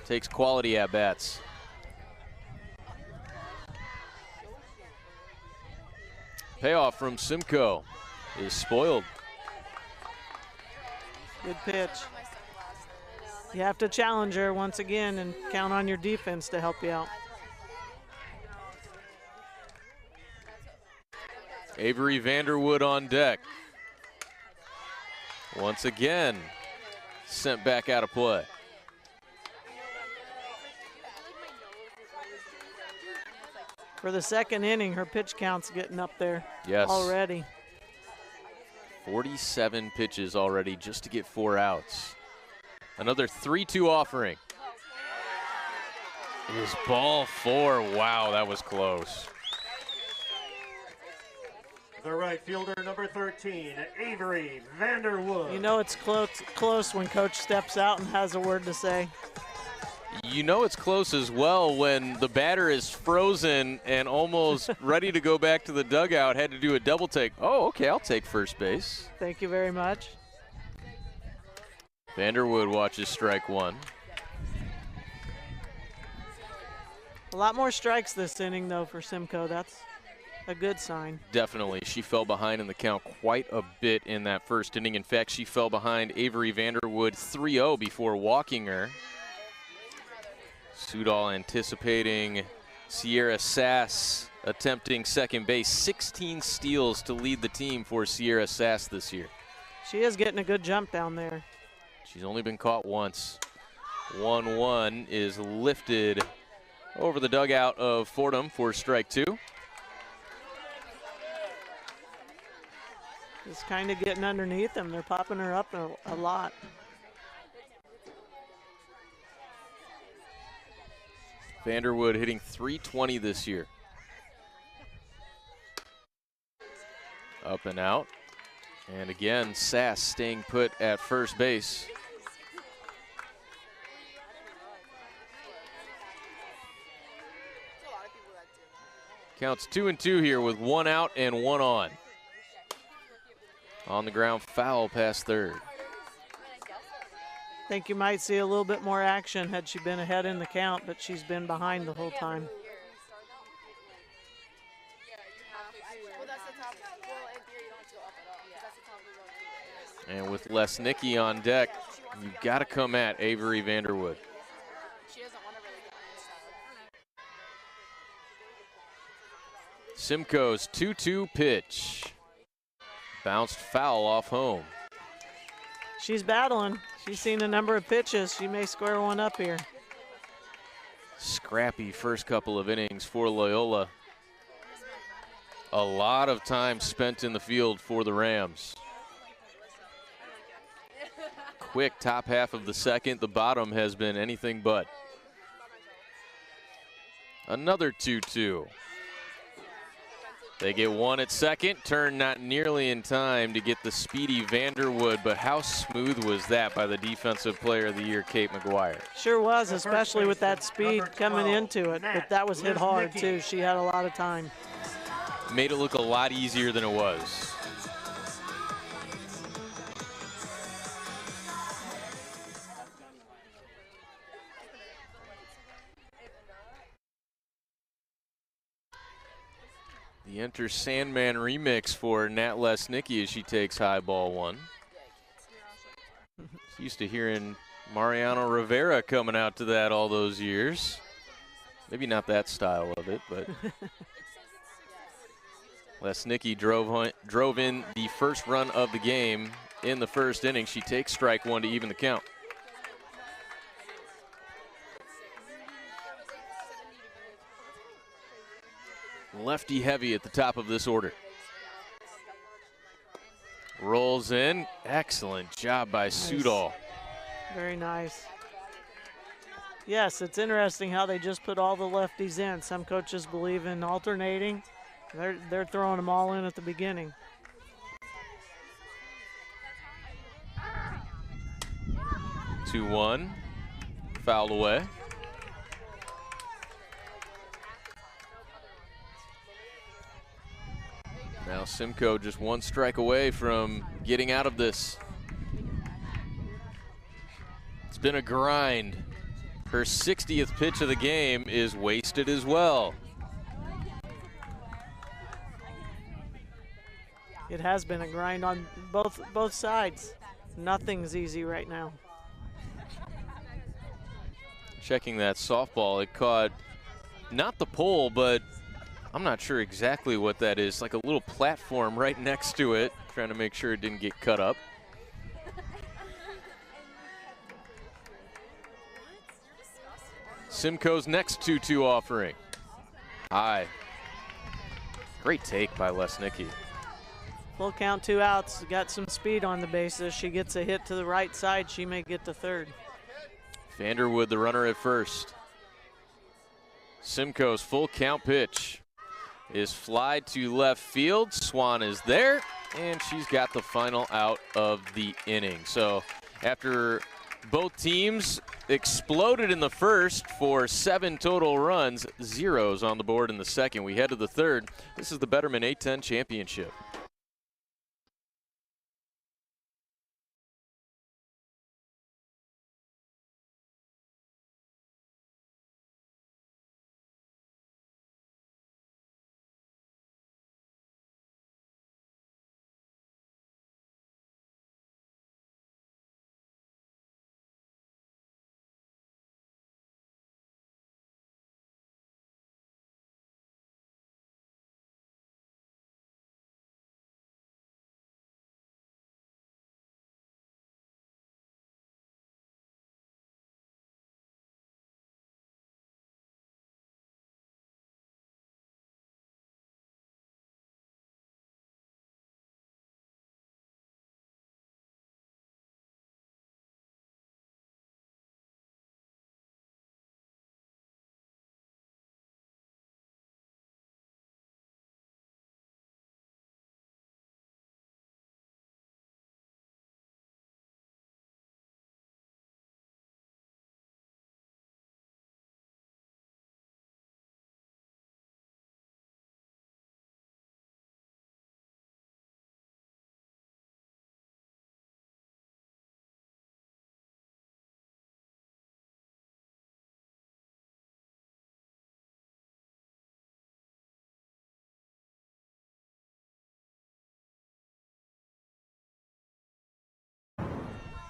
takes quality at-bats. Payoff from Simcoe is spoiled. Good pitch. You have to challenge her once again and count on your defense to help you out. Avery Vanderwood on deck. Once again, sent back out of play. For the second inning, her pitch count's getting up there. Yes. Already. 47 pitches already just to get 4 outs. Another 3-2 offering. Is ball 4. Wow, that was close. The right fielder, number 13, Avery Vanderwood. You know it's close when coach steps out and has a word to say. You know it's close as well when the batter is frozen and almost ready to go back to the dugout, had to do a double take. Oh, okay, I'll take first base. Thank you very much. Vanderwood watches strike 1. A lot more strikes this inning, though, for Simcoe. That's a good sign. Definitely. She fell behind in the count quite a bit in that first inning. In fact, she fell behind Avery Vanderwood 3-0 before walking her. Sudol anticipating Sierra Sass attempting second base. 16 steals to lead the team for Sierra Sass this year. She is getting a good jump down there. She's only been caught once. 1-1 is lifted over the dugout of Fordham for strike 2. Just kind of getting underneath them. They're popping her up a lot. Vanderwood hitting .320 this year. Up and out. And again, Sass staying put at first base. Counts 2-2 here with 1 out and 1 on. On the ground, foul past third. I think you might see a little bit more action had she been ahead in the count, but she's been behind the whole time. And with Lesnicki on deck, you've got to come at Avery Vanderwood. Simcoe's 2-2 pitch. Bounced foul off home. She's battling. She's seen a number of pitches. She may square one up here. Scrappy first couple of innings for Loyola. A lot of time spent in the field for the Rams. Quick top half of the second. The bottom has been anything but. Another 2-2. They get one at second. Turn not nearly in time to get the speedy Vanderwood, but how smooth was that by the Defensive Player of the Year, Kate McGuire? Sure was, especially with that speed coming into it. But that was hit hard, too. She had a lot of time. Made it look a lot easier than it was. The Enter Sandman remix for Nat Lesnicki as she takes high ball 1. Used to hearing Mariano Rivera coming out to that all those years. Maybe not that style of it, but Lesnicki drove in the first run of the game in the first inning. She takes strike 1 to even the count. Lefty heavy at the top of this order. Rolls in. Excellent job by Sudol. Very nice. Yes, it's interesting how they just put all the lefties in. Some coaches believe in alternating. They're throwing them all in at the beginning. Two 2-1. Fouled away. Now Simcoe just 1 strike away from getting out of this. It's been a grind. Her 60th pitch of the game is wasted as well. It has been a grind on both sides. Nothing's easy right now. Checking that softball, it caught not the pole, but I'm not sure exactly what that is. Like a little platform right next to it, trying to make sure it didn't get cut up. Simcoe's next 2-2 offering. High. Great take by Lesnicki. Full count, 2 outs. Got some speed on the bases. She gets a hit to the right side. She may get to third. Vanderwood, the runner at first. Simcoe's full count pitch is fly to left field. Swan is there, and she's got the final out of the inning. So after both teams exploded in the first for 7 total runs, zeros on the board in the second, we head to the third. This is the Betterman A-10 Championship.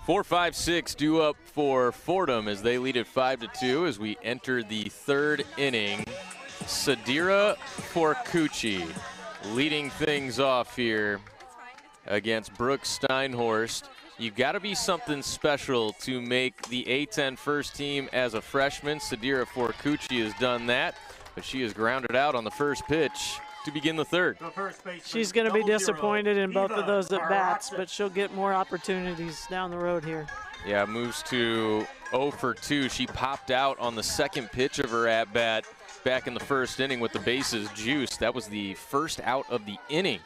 Four, 5, 6 due up for Fordham as they lead at 5-2 as we enter the third inning. Sadira Forcucci leading things off here against Brooke Steinhorst. You've got to be something special to make the A-10 first team as a freshman. Sadira Forcucci has done that, but she is grounded out on the first pitch to begin the third. She's going to be disappointed in both of those at-bats, but she'll get more opportunities down the road here. Yeah, moves to 0 for 2. She popped out on the second pitch of her at-bat back in the first inning with the bases juiced. That was the first out of the inning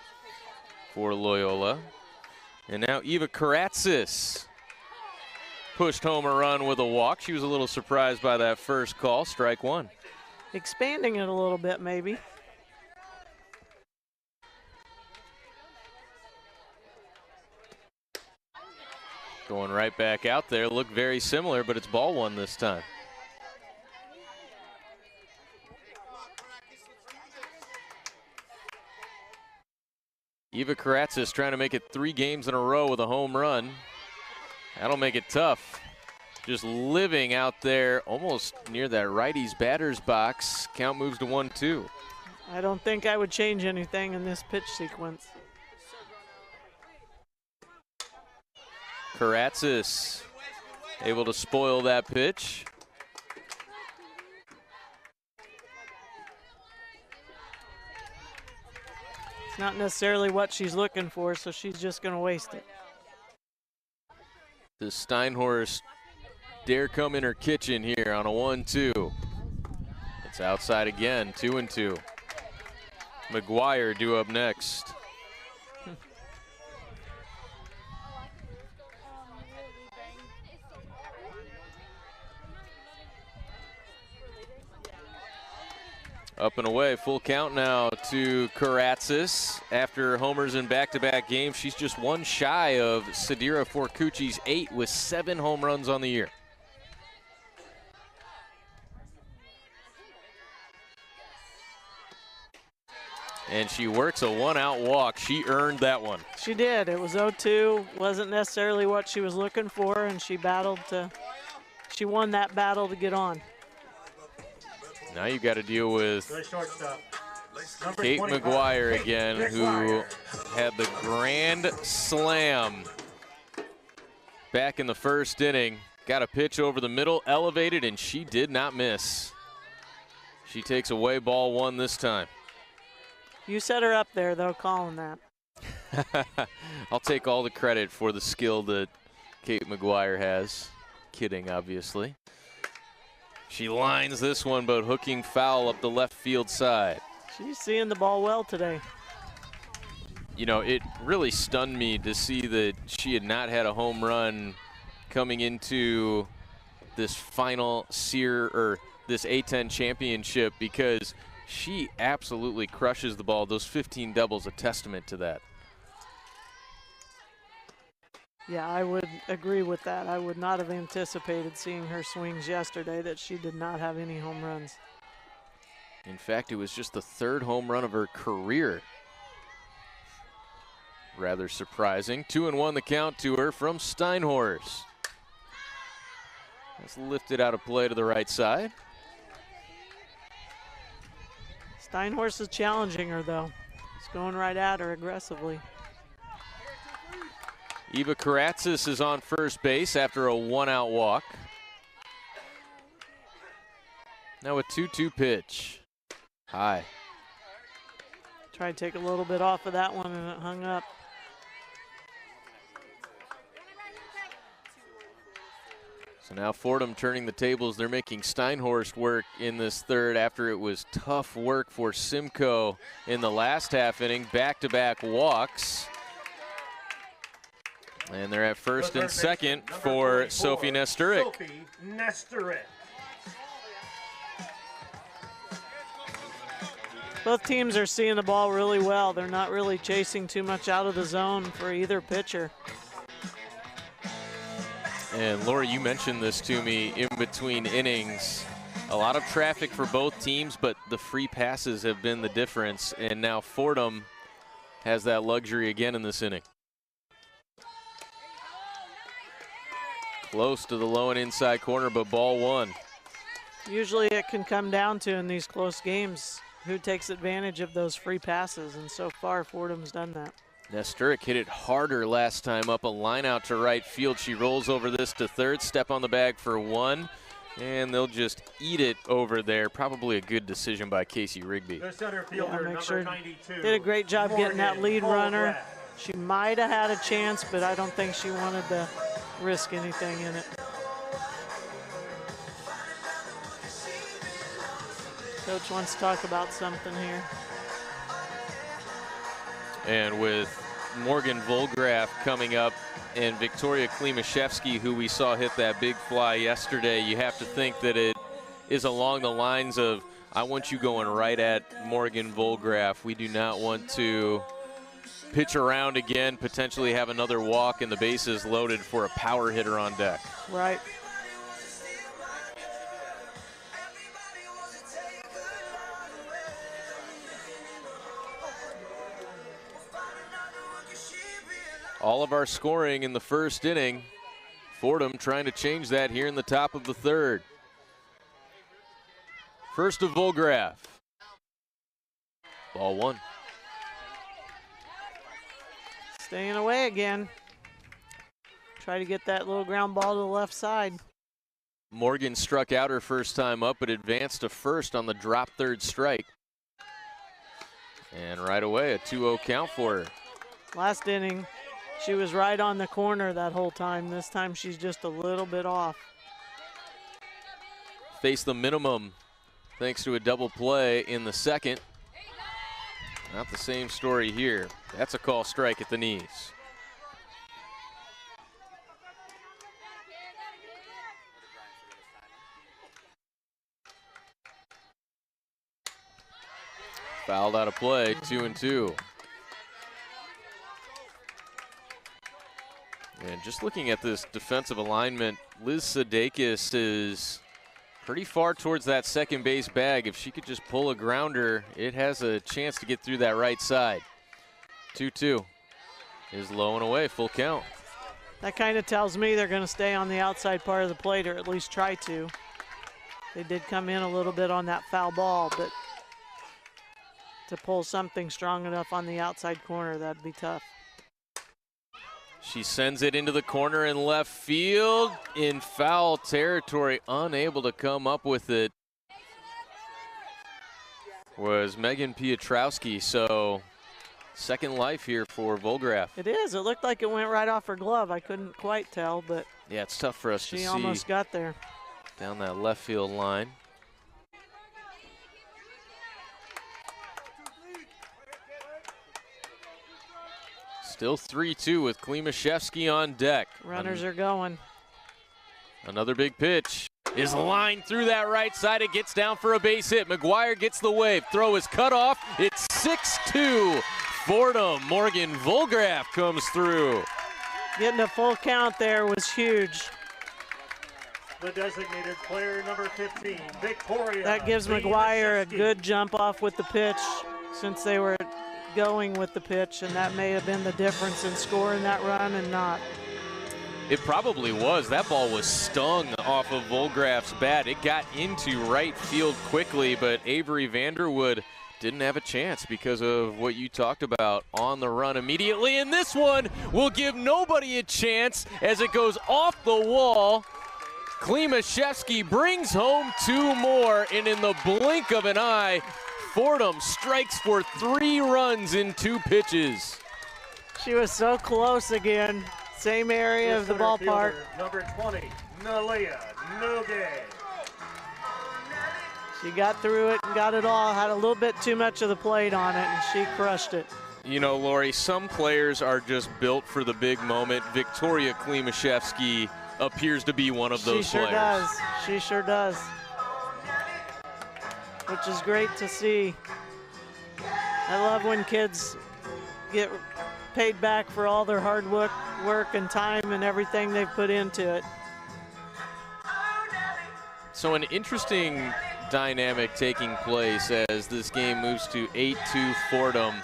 for Loyola. And now Eva Karatzis pushed home a run with a walk. She was a little surprised by that first call, strike one. Expanding it a little bit, maybe. Going right back out there. Looked very similar, but it's ball one this time. Eva Karatzis trying to make it 3 games in a row with a home run. That'll make it tough. Just living out there almost near that righty's batter's box. Count moves to 1-2. I don't think I would change anything in this pitch sequence. Karatzis able to spoil that pitch. It's not necessarily what she's looking for, so she's just going to waste it. Does Steinhorst dare come in her kitchen here on a 1-2? It's outside again, 2-2. McGuire due up next. Up and away, full count now to Karatzis. After homers in back-to-back games, she's just one shy of Sadira Forcucci's 8 with 7 home runs on the year. And she works a 1-out walk. She earned that one. She did. It was 0-2. Wasn't necessarily what she was looking for, and she won that battle to get on. Now you got to deal with Kate McGuire again, who had the grand slam back in the first inning. Got a pitch over the middle, elevated, and she did not miss. She takes away ball one this time. You set her up there, though, calling that. I'll take all the credit for the skill that Kate McGuire has. Kidding, obviously. She lines this one, but hooking foul up the left field side. She's seeing the ball well today. You know, it really stunned me to see that she had not had a home run coming into this final this A10 championship, because she absolutely crushes the ball. Those 15 doubles, a testament to that. Yeah, I would agree with that. I would not have anticipated seeing her swings yesterday that she did not have any home runs. In fact, it was just the 3rd home run of her career. Rather surprising. 2-1 the count to her from Steinhorst. That's lifted out of play to the right side. Steinhorst is challenging her, though. He's going right at her aggressively. Eva Karatzis is on first base after a 1-out walk. Now a 2-2 pitch. High. Tried to take a little bit off of that one, and it hung up. So now Fordham turning the tables. They're making Steinhorst work in this 3rd after it was tough work for Simcoe in the last half inning. Back-to-back walks. And they're at first and second for Sophie Nesterik. Sophie Nesterik. Both teams are seeing the ball really well. They're not really chasing too much out of the zone for either pitcher. And Laura, you mentioned this to me in between innings. A lot of traffic for both teams, but the free passes have been the difference. And now Fordham has that luxury again in this inning. Close to the low and inside corner, but ball 1. Usually it can come down to, in these close games, who takes advantage of those free passes, and so far Fordham's done that. Nesterik hit it harder last time up a line out to right field. She rolls over this to 3rd, step on the bag for 1, and they'll just eat it over there. Probably a good decision by Casey Rigby. The center fielder, Yeah, number sure 92. did a great job getting that lead runner. Colbreth. She might have had a chance, but I don't think she wanted to risk anything in it. Coach wants to talk about something here. And with Morgan Volgraf coming up and Victoria Klimaszewski, who we saw hit that big fly yesterday, you have to think that it is along the lines of, I want you going right at Morgan Volgraf. We do not want to pitch around again, potentially have another walk and the bases loaded for a power hitter on deck. Right. All of our scoring in the first inning. Fordham trying to change that here in the top of the 3rd. First of Volgraf. Ball 1. Staying away again. Try to get that little ground ball to the left side. Morgan struck out her first time up, but advanced to first on the drop 3rd strike. And right away, a 2-0 count for her. Last inning, she was right on the corner that whole time. This time she's just a little bit off. Faced the minimum thanks to a double play in the 2nd. Not the same story here. That's a call strike at the knees. Fouled out of play, 2-2. And just looking at this defensive alignment, Liz Sudeikis is pretty far towards that second base bag. If she could just pull a grounder, it has a chance to get through that right side. 2-2 is low and away, full count. That kind of tells me they're going to stay on the outside part of the plate, or at least try to. They did come in a little bit on that foul ball, but to pull something strong enough on the outside corner, that'd be tough. She sends it into the corner in left field in foul territory, unable to come up with it. Was Megan Piotrowski, so second life here for Volgraf. It is. It looked like it went right off her glove. I couldn't quite tell, but Yeah, it's tough for us to see. she almost got there. Down that left field line. Still 3-2 with Klimaszewski on deck. Runners are going. Another big pitch is lined through that right side. It gets down for a base hit. McGuire gets the wave. Throw is cut off. It's 6-2. Fordham. Morgan Volgraf comes through. Getting a full count there was huge. The designated player number 15, Victoria. That gives McGuire a good jump off with the pitch since they were going with the pitch, and that may have been the difference in scoring that run and not. It probably was. That ball was stung off of Volgraf's bat. It got into right field quickly, but Avery Vanderwood didn't have a chance because of what you talked about on the run immediately. And this one will give nobody a chance as it goes off the wall. Klimaszewski brings home 2 more, and in the blink of an eye, Fordham strikes for 3 runs in 2 pitches. She was so close again. Same area of the ballpark. Number 20, Nalia Nogue. She got through it and got it all. Had a little bit too much of the plate on it, and she crushed it. You know, Lori, some players are just built for the big moment. Victoria Klimaszewski appears to be one of those players. She sure does. She sure does. Which is great to see. I love when kids get paid back for all their hard work and time and everything they've put into it. So an interesting dynamic taking place as this game moves to 8-2 Fordham.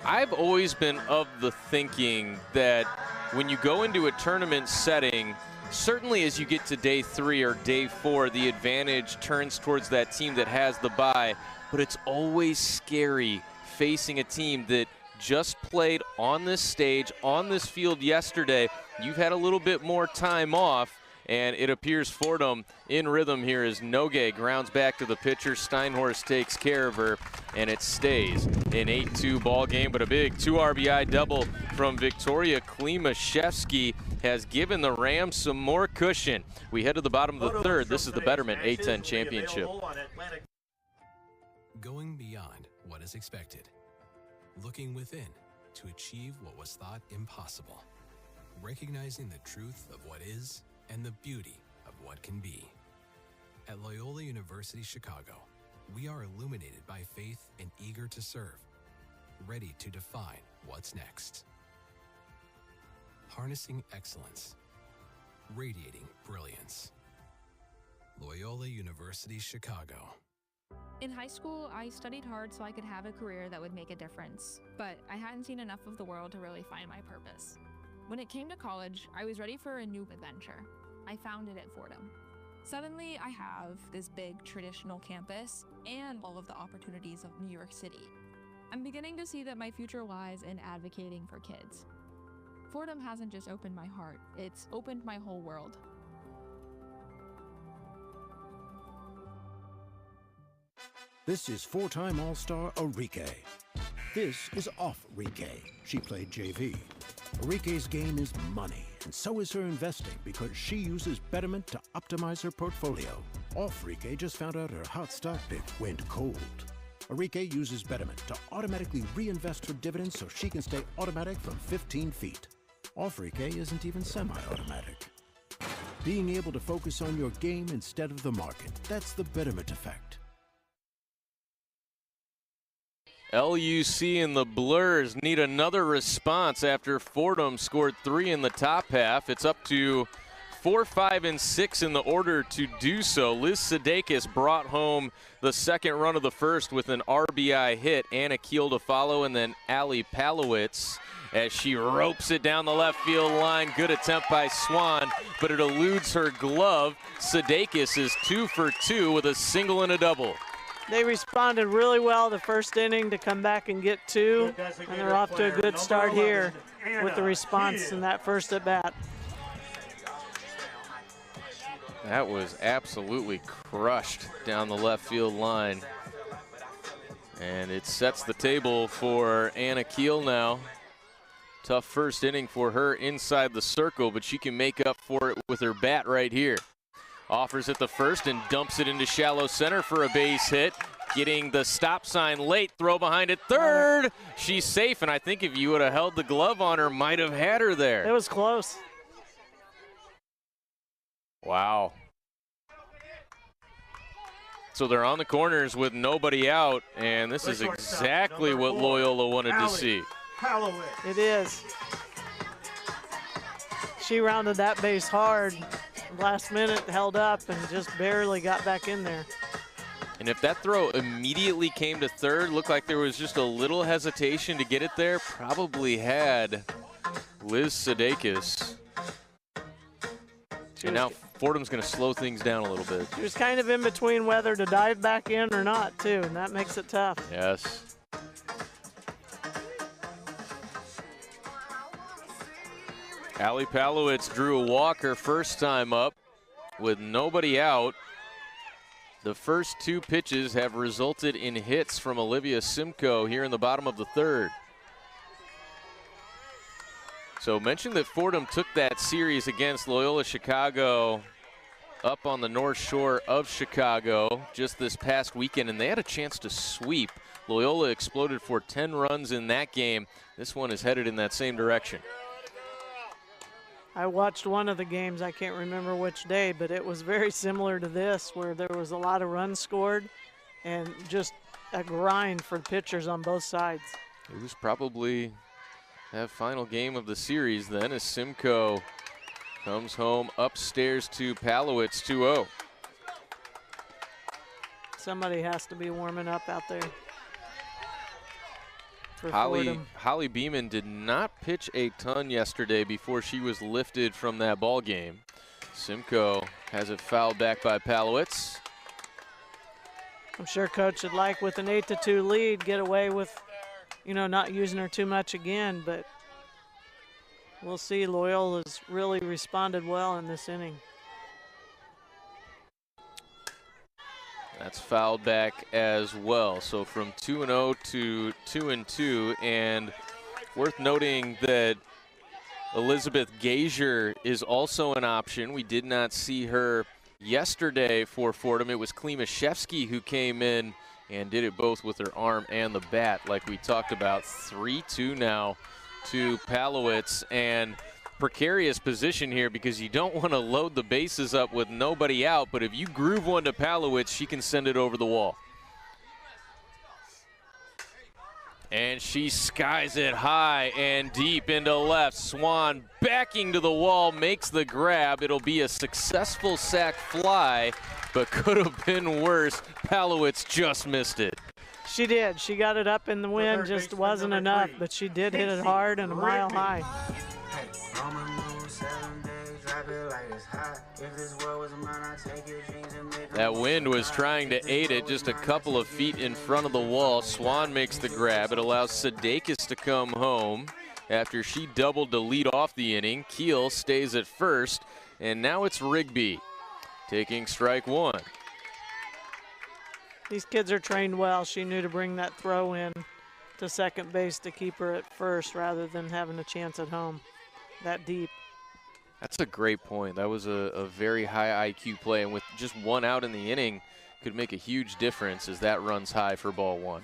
I've always been of the thinking that when you go into a tournament setting, certainly as you get to day 3 or day 4, the advantage turns towards that team that has the bye, but it's always scary facing a team that just played on this stage, on this field yesterday. You've had a little bit more time off, and it appears Fordham in rhythm here as Nogue grounds back to the pitcher. Steinhorst takes care of her, and it stays an 8-2 ball game, but a big 2 RBI double from Victoria Klimaszewski has given the Rams some more cushion. We head to the bottom of the 3rd. This is the Betterment A10 Championship. Going beyond what is expected. Looking within to achieve what was thought impossible. Recognizing the truth of what is and the beauty of what can be. At Loyola University Chicago, we are illuminated by faith and eager to serve, ready to define what's next. Harnessing excellence, radiating brilliance. Loyola University Chicago. In high school, I studied hard so I could have a career that would make a difference, but I hadn't seen enough of the world to really find my purpose. When it came to college, I was ready for a new adventure. I found it at Fordham. Suddenly, I have this big traditional campus and all of the opportunities of New York City. I'm beginning to see that my future lies in advocating for kids. Fordham hasn't just opened my heart, it's opened my whole world. This is 4-time All-Star Arike. This is Off Rike. She played JV. Arike's game is money, and so is her investing because she uses Betterment to optimize her portfolio. Off Rike just found out her hot stock pick went cold. Arike uses Betterment to automatically reinvest her dividends so she can stay automatic from 15 feet. Off Rike isn't even semi-automatic. Being able to focus on your game instead of the market, that's the Betterment effect. LUC and the Blurs need another response after Fordham scored 3 in the top half. It's up to 4, 5, and 6 in the order to do so. Liz Sudeikis brought home the second run of the first with an RBI hit. Anna Keel to follow, and then Allie Palowitz as she ropes it down the left field line. Good attempt by Swan, but it eludes her glove. Sudeikis is 2 for 2 with a single and a double. They responded really well the first inning to come back and get 2, and they're off to a good start here with the response in that first at bat. That was absolutely crushed down the left field line. And it sets the table for Anna Keel now. Tough first inning for her inside the circle, but she can make up for it with her bat right here. Offers at the first and dumps it into shallow center for a base hit. Getting the stop sign late, throw behind it third. She's safe, and I think if you would have held the glove on her, might have had her there. It was close. Wow. So they're on the corners with nobody out, and this is exactly what Loyola wanted to see. It is. She rounded that base hard. Last minute held up and just barely got back in there. And if that throw immediately came to third, looked like there was just a little hesitation to get it there, probably had Liz Sudeikis. And now Fordham's going to slow things down a little bit. She was kind of in between whether to dive back in or not, too, and that makes it tough. Yes. Allie Palowitz drew a walk her first time up with nobody out. The first two pitches have resulted in hits from Olivia Simcoe here in the bottom of the third. So mention that Fordham took that series against Loyola Chicago up on the North Shore of Chicago just this past weekend, and they had a chance to sweep. Loyola exploded for 10 runs in that game. This one is headed in that same direction. I watched one of the games, I can't remember which day, but it was very similar to this, where there was a lot of runs scored and just a grind for pitchers on both sides. It was probably that final game of the series then, as Simcoe comes home upstairs to Palowitz 2-0. Somebody has to be warming up out there. Holly Beeman did not pitch a ton yesterday before she was lifted from that ball game. Simcoe has it fouled back by Palowitz. I'm sure Coach would like, with an 8-2 lead, get away with, not using her too much again, but we'll see. Loyola's really responded well in this inning. That's fouled back as well. So from 2-0 to 2-2, and worth noting that Elizabeth Gazier is also an option. We did not see her yesterday for Fordham. It was Klimaszewski who came in and did it both with her arm and the bat, like we talked about. 3-2 now to Palowitz, and precarious position here because you don't want to load the bases up with nobody out, but if you groove one to Palowitz, she can send it over the wall. And she skies it high and deep into left. Swan backing to the wall, makes the grab. It'll be a successful sac fly, but could have been worse. Palowitz just missed it. She did. She got it up in the wind, just wasn't enough, but she did hit it hard and a mile high. That wind was trying to aid it just a couple of feet in front of the wall. Swan makes the grab. It allows Sudeikis to come home after she doubled to lead off the inning. Keel stays at first, and now it's Rigby taking strike one. These kids are trained well. She knew to bring that throw in to second base to keep her at first rather than having a chance at home that deep. That's a great point. That was a very high IQ play, and with just one out in the inning could make a huge difference as that runs high for ball one.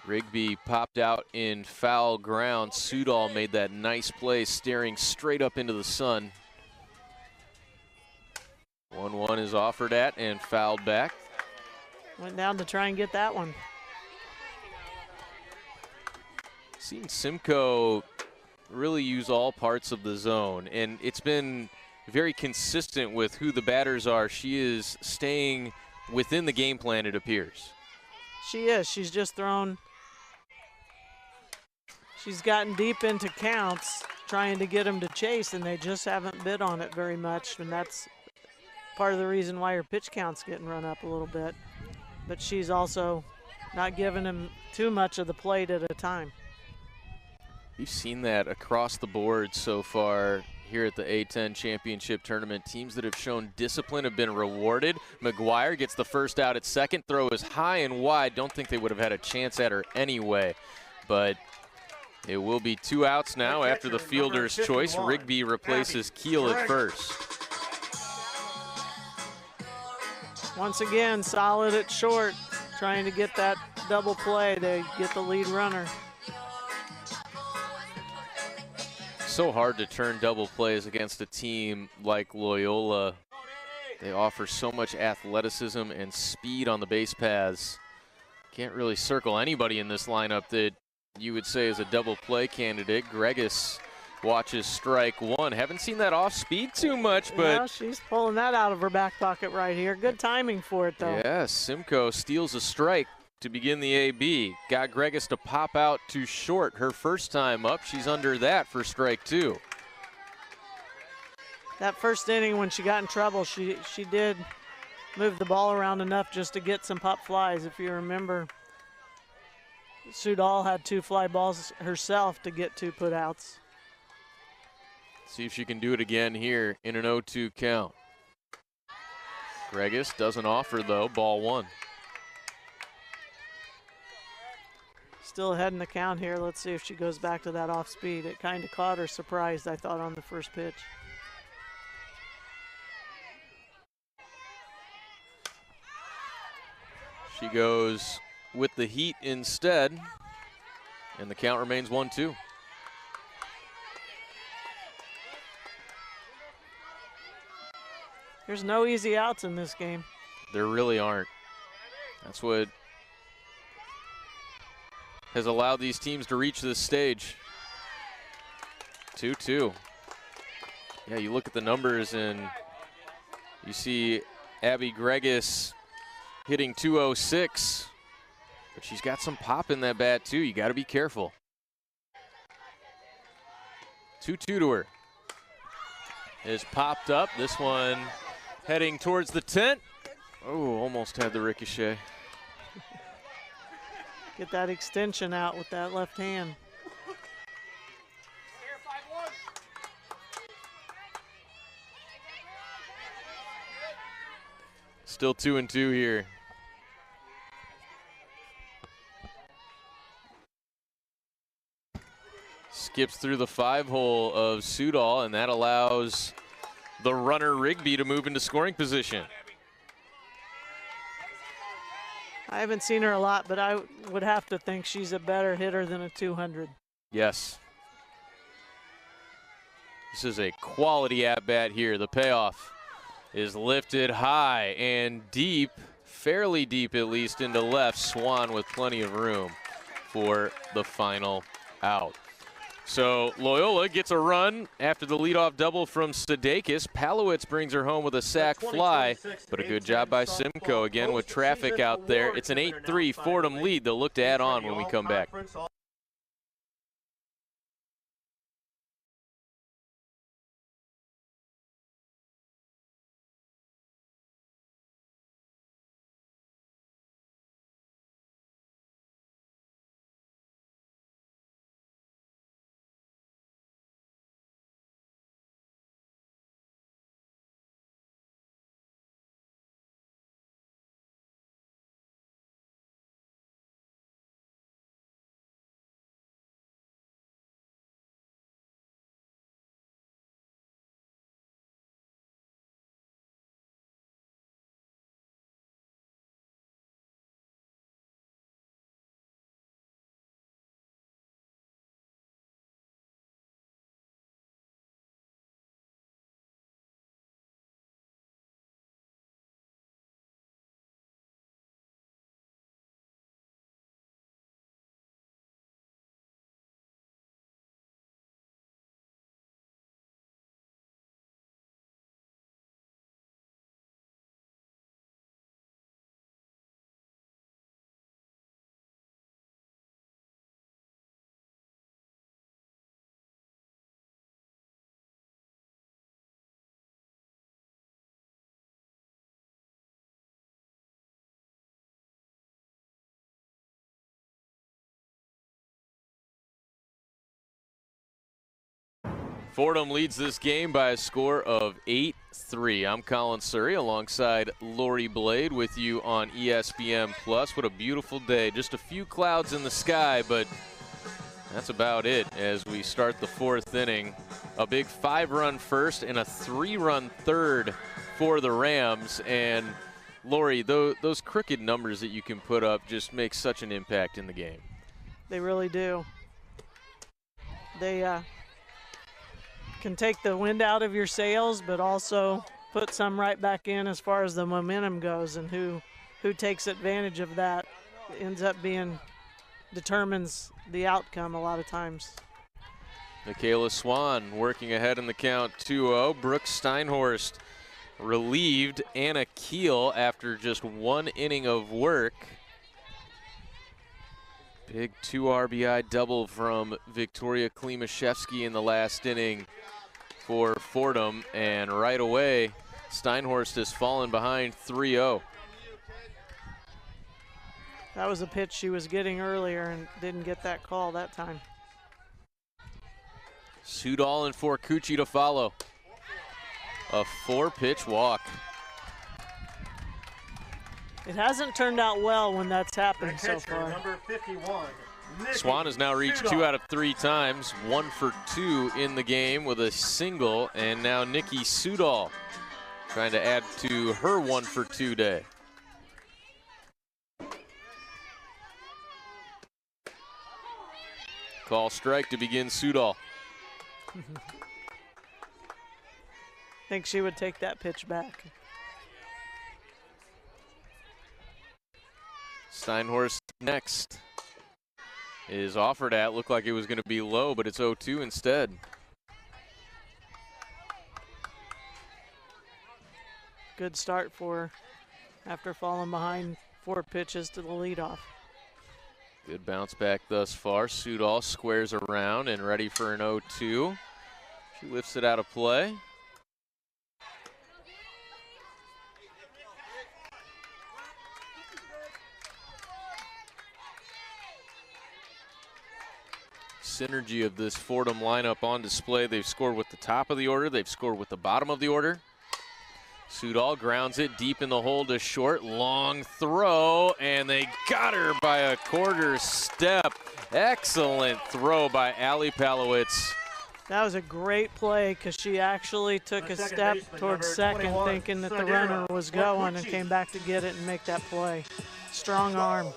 Rigby popped out in foul ground. Sudal made that nice play, staring straight up into the sun. 1-1 is offered at and fouled back. Went down to try and get that one. Seen Simcoe really use all parts of the zone, and it's been very consistent with who the batters are. She is staying within the game plan, it appears. She is. She's just thrown. She's gotten deep into counts trying to get them to chase, and they just haven't bid on it very much, and that's part of the reason why her pitch count's getting run up a little bit. But she's also not giving them too much of the plate at a time. We've seen that across the board so far here at the A10 Championship Tournament. Teams that have shown discipline have been rewarded. McGuire gets the first out at second. Throw is high and wide. Don't think they would have had a chance at her anyway. But it will be 2 outs now after the fielder's choice. Rigby replaces Keel at first. Once again, solid at short, trying to get that double play to get the lead runner. So hard to turn double plays against a team like Loyola. They offer so much athleticism and speed on the base paths. Can't really circle anybody in this lineup that you would say is a double play candidate. Gregus watches strike one. Haven't seen that off speed too much, but yeah, she's pulling that out of her back pocket right here. Good timing for it, though. Yeah, Simcoe steals a strike to begin the AB. Got Gregus to pop out to short her first time up. She's under that for strike 2. That first inning when she got in trouble, she did move the ball around enough just to get some pop flies. If you remember, Sudal had 2 fly balls herself to get 2 putouts. See if she can do it again here in an 0-2 count. Gregus doesn't offer, though. Ball 1. Still ahead in the count here. Let's see if she goes back to that off speed. It kind of caught her surprised, I thought, on the first pitch. She goes with the heat instead, and the count remains 1-2. There's no easy outs in this game. There really aren't. That's what has allowed these teams to reach this stage. 2-2. Yeah, you look at the numbers and you see Abby Gregus hitting 206, but she's got some pop in that bat too. You got to be careful. 2-2 to her. Is popped up. This one heading towards the tent. Oh, almost had the ricochet. Get that extension out with that left hand. Still 2-2 here. Skips through the 5-hole of Sudal, and that allows the runner Rigby to move into scoring position. I haven't seen her a lot, but I would have to think she's a better hitter than a 200. Yes. This is a quality at-bat here. The payoff is lifted high and deep, fairly deep at least, into left. Swan with plenty of room for the final out. So Loyola gets a run after the leadoff double from Sadakis. Palowitz brings her home with a sac fly, but a good job by Simcoe again with traffic out there. It's an 8-3 Fordham lead. They'll look to add on when we come back. Fordham leads this game by a score of 8-3. I'm Colin Surrey alongside Lori Blade with you on ESPN Plus. What a beautiful day. Just a few clouds in the sky, but that's about it as we start the fourth inning. A big 5-run first and a 3-run third for the Rams. And Lori, those crooked numbers that you can put up just make such an impact in the game. They really do. They can take the wind out of your sails, but also put some right back in as far as the momentum goes, and who takes advantage of that ends up determines the outcome a lot of times. Michaela Swan working ahead in the count 2-0. Brooks Steinhorst relieved Anna Keel after just one inning of work. Big 2 RBI double from Victoria Klimaszewski in the last inning for Fordham, and right away Steinhorst has fallen behind 3-0. That was a pitch she was getting earlier and didn't get that call that time. Sudol and Forcucci to follow. A 4-pitch walk. It hasn't turned out well when that's happened so far. Number 51, Swan has now reached 2 out of 3 times, 1 for 2 in the game with a single, and now Nikki Sudol trying to add to her 1 for 2 day. Call strike to begin Sudol. I think she would take that pitch back. Steinhorst next is offered at. Looked like it was going to be low, but it's 0-2 instead. Good start for her after falling behind 4 pitches to the leadoff. Good bounce back thus far. Sudol squares around and ready for an 0-2. She lifts it out of play. Synergy of this Fordham lineup on display. They've scored with the top of the order. They've scored with the bottom of the order. Sudol grounds it deep in the hole to short. Long throw, and they got her by a quarter step. Excellent throw by Allie Palowitz. That was a great play because she actually took a step towards second thinking that the runner was going and came back to get it and make that play. Strong arm.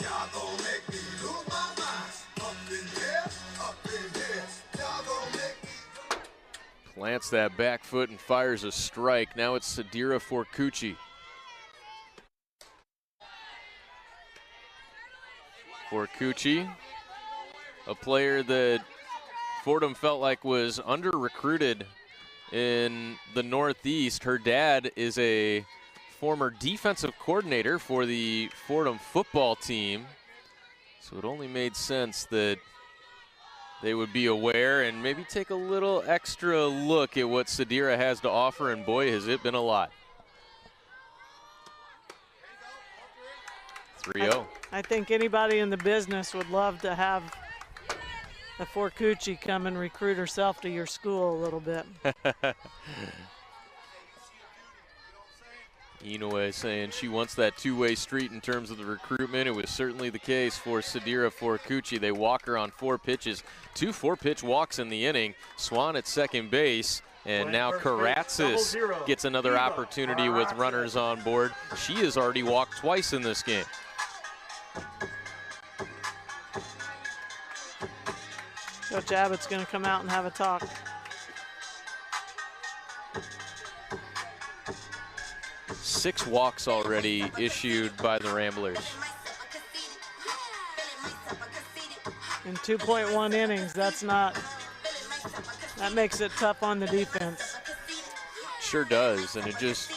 Plants that back foot and fires a strike. Now it's Sadira Forcucci. Forcucci, a player that Fordham felt like was under-recruited in the Northeast. Her dad is a former defensive coordinator for the Fordham football team, so it only made sense that they would be aware and maybe take a little extra look at what Sadira has to offer, and boy, has it been a lot. 3-0. I think anybody in the business would love to have a Forcucci come and recruit herself to your school a little bit. Inoue saying she wants that two-way street in terms of the recruitment. It was certainly the case for Sadira Forcucci. They walk her on 4 pitches. 2 4-pitch walks in the inning. Swan at second base. And now Karatzis gets another opportunity with runners on board. She has already walked twice in this game. Coach Abbott's going to come out and have a talk. Six walks already issued by the Ramblers. In 2.1 innings, that makes it tough on the defense. Sure does, and it just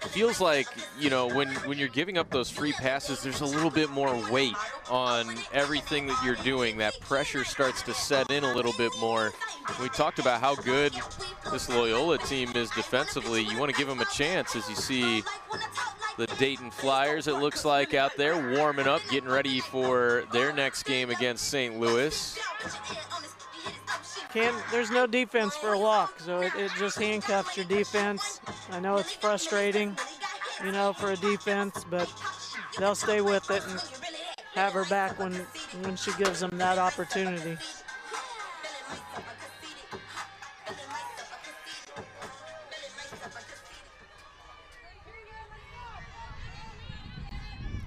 feels like, you know, when you're giving up those free passes, there's a little bit more weight on everything that you're doing. That pressure starts to set in a little bit more. We talked about how good this Loyola team is defensively. You want to give them a chance as you see the Dayton Flyers, it looks like, out there warming up, getting ready for their next game against St. Louis. there's no defense for a walk, so it just handcuffs your defense. I know it's frustrating, you know, for a defense, but they'll stay with it and have her back when she gives them that opportunity.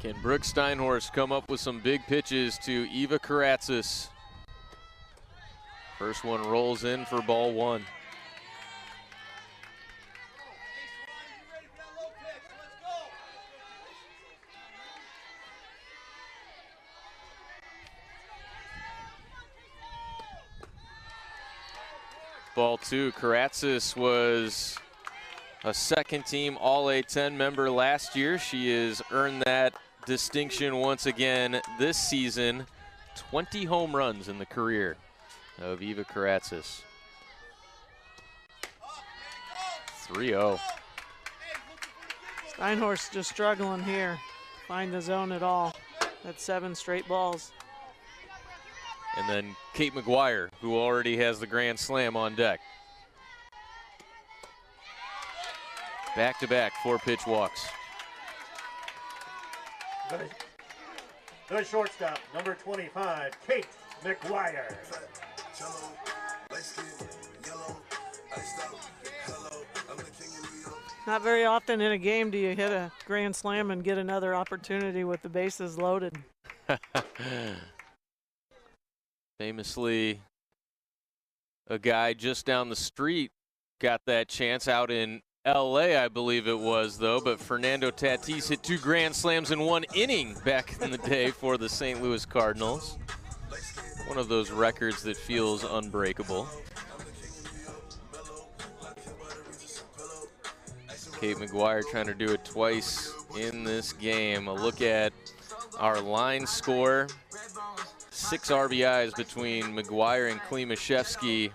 Can Brooke Steinhorst come up with some big pitches to Eva Karatzis? First one rolls in for ball one. Ball two. Karatzis was a second team All A-10 member last year. She has earned that distinction once again this season. 20 home runs in the career of Eva Karatzis. 3-0. Steinhorst just struggling here. Find the zone at all. That's 7 straight balls. And then Kate McGuire, who already has the grand slam on deck. Back-to-back 4-pitch walks. The shortstop, number 25, Kate McGuire. Not very often in a game do you hit a grand slam and get another opportunity with the bases loaded. Famously, a guy just down the street got that chance out in LA, I believe it was, though, but Fernando Tatis hit 2 grand slams in 1 inning back in the day for the St. Louis Cardinals. One of those records that feels unbreakable. Kate McGuire trying to do it twice in this game. A look at our line score. 6 RBIs between McGuire and Klimaszewski.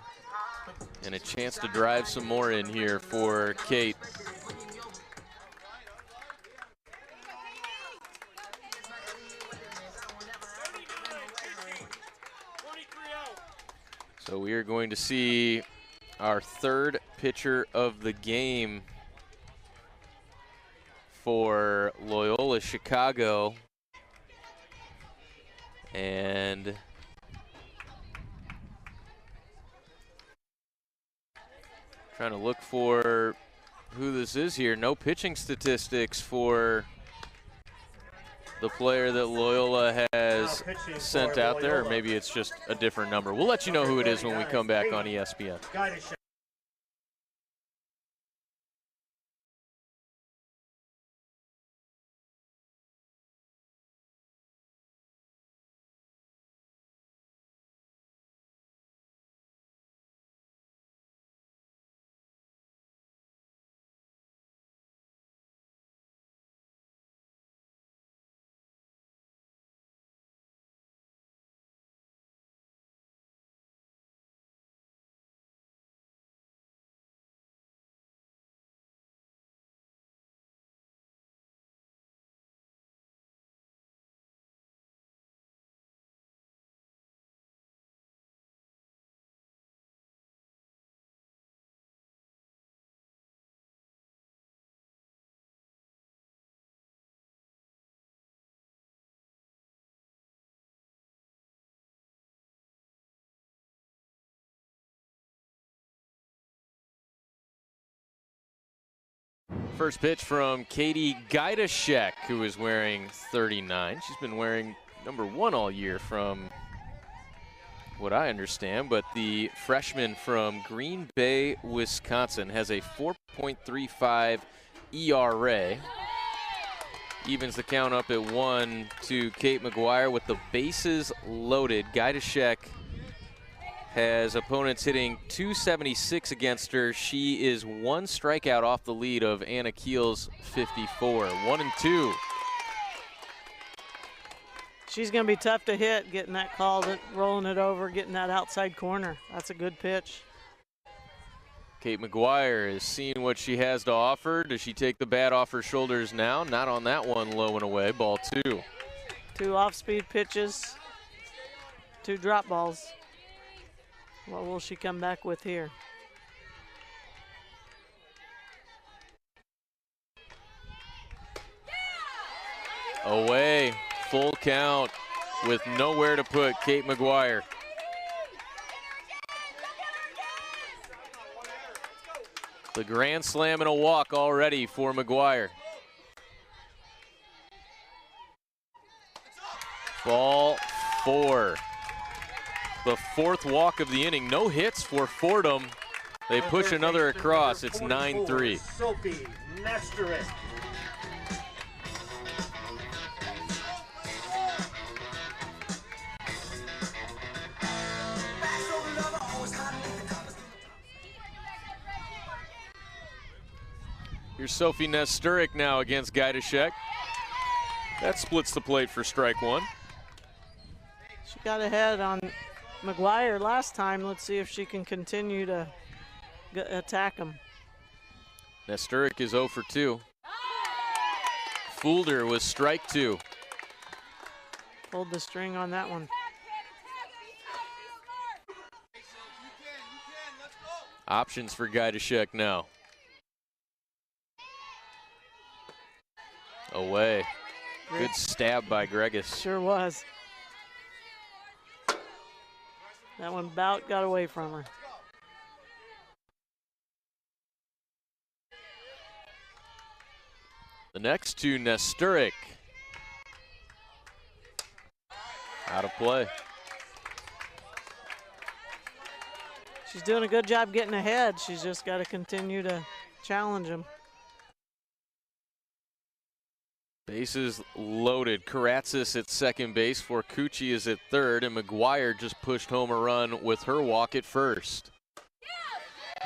And a chance to drive some more in here for Kate. So we are going to see our 3rd pitcher of the game for Loyola Chicago. And trying to look for who this is here. No pitching statistics for the player that Loyola has sent out there, or maybe it's just a different number. We'll let you know who it is when we come back on ESPN. First pitch from Katie Gajdaszek, who is wearing 39. She's been wearing number 1 all year from what I understand, but the freshman from Green Bay, Wisconsin, has a 4.35 ERA. Evens the count up at 1 to Kate McGuire with the bases loaded. Gajdaszek has opponents hitting .276 against her. She is 1 strikeout off the lead of Anna Keel's 54. 1-2. She's going to be tough to hit, getting that call, rolling it over, getting that outside corner. That's a good pitch. Kate McGuire is seeing what she has to offer. Does she take the bat off her shoulders now? Not on that one, low and away. Ball 2. 2 off-speed pitches, 2 drop balls. What will she come back with here? Away, full count with nowhere to put Kate McGuire. The grand slam and a walk already for McGuire. Ball 4. The 4th walk of the inning. No hits for Fordham. They push another across. It's 9-3. Sophie Nesterik. Here's Sophie Nesterik now against Gajdusek. That splits the plate for strike 1. She got ahead on McGuire last time. Let's see if she can continue to attack him. Nesterik is 0 for 2. Fooled her with strike 2. Pulled the string on that one. Options for Gajdusek now. Away. Good stab by Gregus. Sure was. That one about got away from her. The next to Nesterik. Out of play. She's doing a good job getting ahead. She's just got to continue to challenge him. Bases loaded. Karatzis at second base. Forcucci is at third, and McGuire just pushed home a run with her walk at first.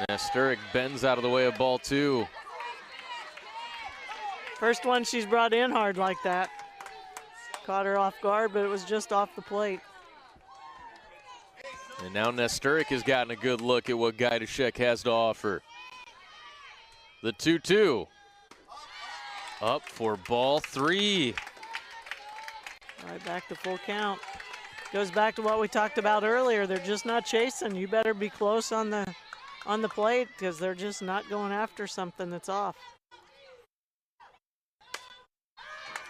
Nesterik bends out of the way of ball 2. First one she's brought in hard like that. Caught her off guard, but it was just off the plate. And now Nesterik has gotten a good look at what Gajdusek has to offer. The 2-2. Up for ball 3. Right back to full count. Goes back to what we talked about earlier. They're just not chasing. You better be close on the plate because they're just not going after something that's off.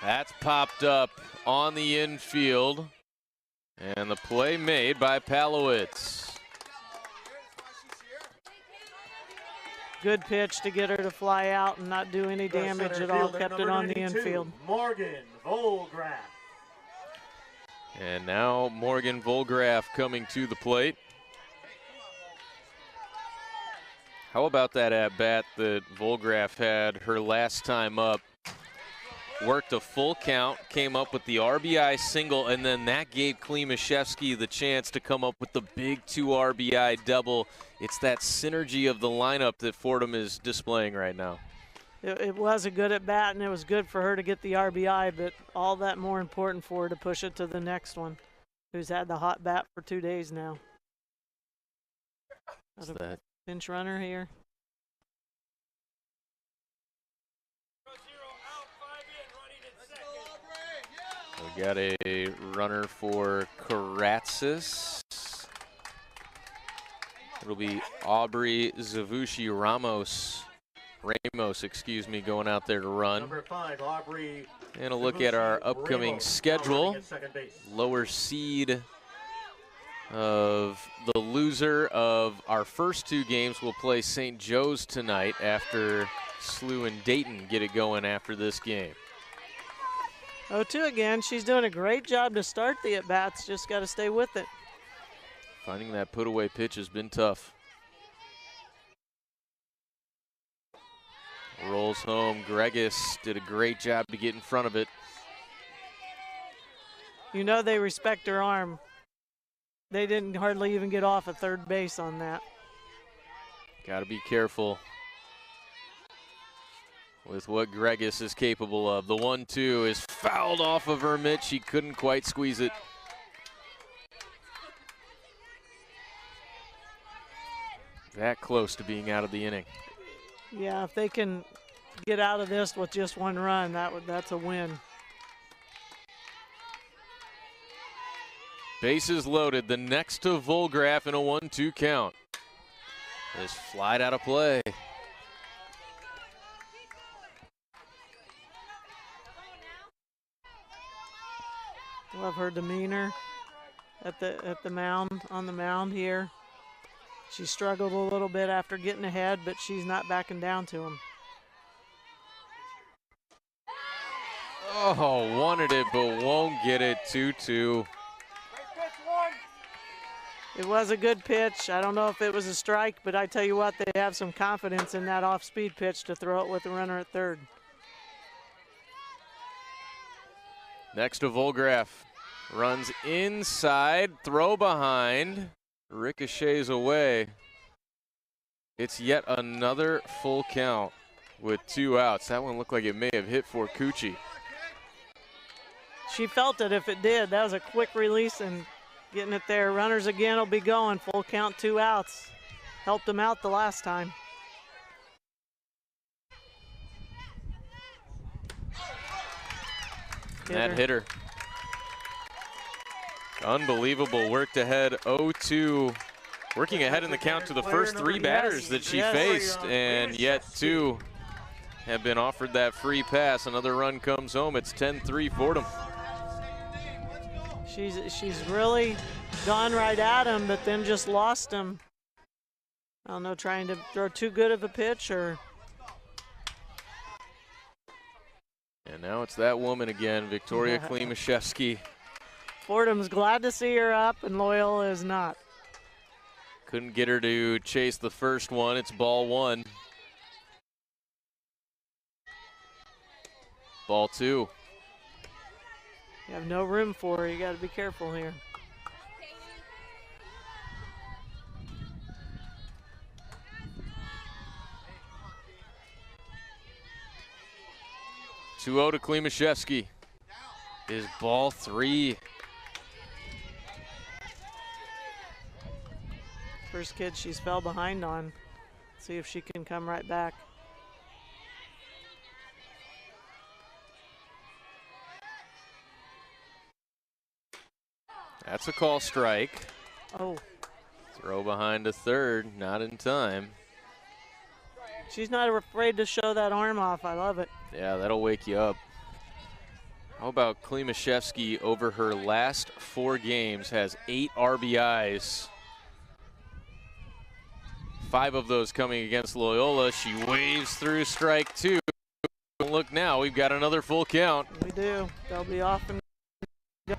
That's popped up on the infield. And the play made by Palowitz. Good pitch to get her to fly out and not do any damage at all. Kept it on the infield. Morgan Volgraff. And now Morgan Volgraff coming to the plate. How about that at-bat that Volgraff had her last time up? Worked a full count, came up with the RBI single, and then that gave Klimaszewski the chance to come up with the big 2 RBI double. It's that synergy of the lineup that Fordham is displaying right now. It was a good at-bat, and it was good for her to get the RBI, but all that more important for her to push it to the next one, who's had the hot bat for 2 days now. What's that? Pinch runner here. We got a runner for Karatzis. It'll be Aubrey Zavushi Ramos, excuse me, going out there to run. Number 5, Aubrey. And a look at our upcoming Ramos, schedule. base. Lower seed of the loser of our first 2 games will play St. Joe's tonight after SLU and Dayton get it going after this game. 0-2 again. She's doing a great job to start the at-bats. Just got to stay with it. Finding that put-away pitch has been tough. Rolls home. Gregus did a great job to get in front of it. You know they respect her arm. They didn't hardly even get off at third base on that. Got to be careful with what Gregus is capable of. The 1-2 is fouled off of her mitt. She couldn't quite squeeze it. That close to being out of the inning. Yeah, if they can get out of this with just 1 run, that's a win. Bases loaded. The next to Volgraf in a 1-2 count. Is flied out of play. Love her demeanor at the mound, on the mound here. She struggled a little bit after getting ahead, but she's not backing down to him. Oh, wanted it but won't get it. 2-2. It was a good pitch. I don't know if it was a strike, but I tell you what, they have some confidence in that off-speed pitch to throw it with the runner at third. Next to Volgraf. Runs inside, throw behind, ricochets away. It's yet another full count with 2 outs. That one looked like it may have hit for Cucci. She felt it if it did. That was a quick release and getting it there. Runners again will be going. Full count, 2 outs. Helped them out the last time. That hitter. Unbelievable, worked ahead 0-2. Working ahead in the count to the first 3 batters that she faced, and yet 2 have been offered that free pass. Another run comes home. It's 10-3 Fordham. She's really gone right at him, but then just lost him. I don't know, trying to throw too good of a pitch or. And now it's that woman again, Victoria Klimaszewski. Fordham's glad to see her up, and Loyola is not. Couldn't get her to chase the first one. It's ball 1. Ball 2. You have no room for her. You got to be careful here. To Klimaszewski is ball 3. First kid she's fell behind on. See if she can come right back. That's a call strike. Oh. Throw behind to third, not in time. She's not afraid to show that arm off. I love it. Yeah, that'll wake you up. How about Klimaszewski over her last 4 games has 8 RBIs. 5 of those coming against Loyola. She waves through strike 2. Look now, we've got another full count. We do. They'll be off and go.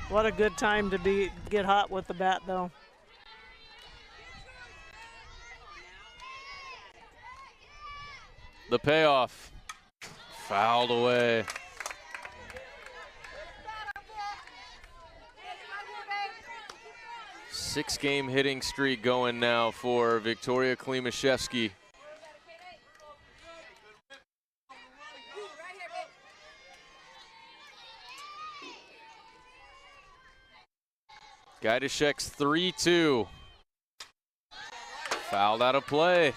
What a good time to get hot with the bat, though. The payoff. Fouled away. Six-game hitting streak going now for Victoria Klimaszewski. Gajdusek's 3-2. Fouled out of play.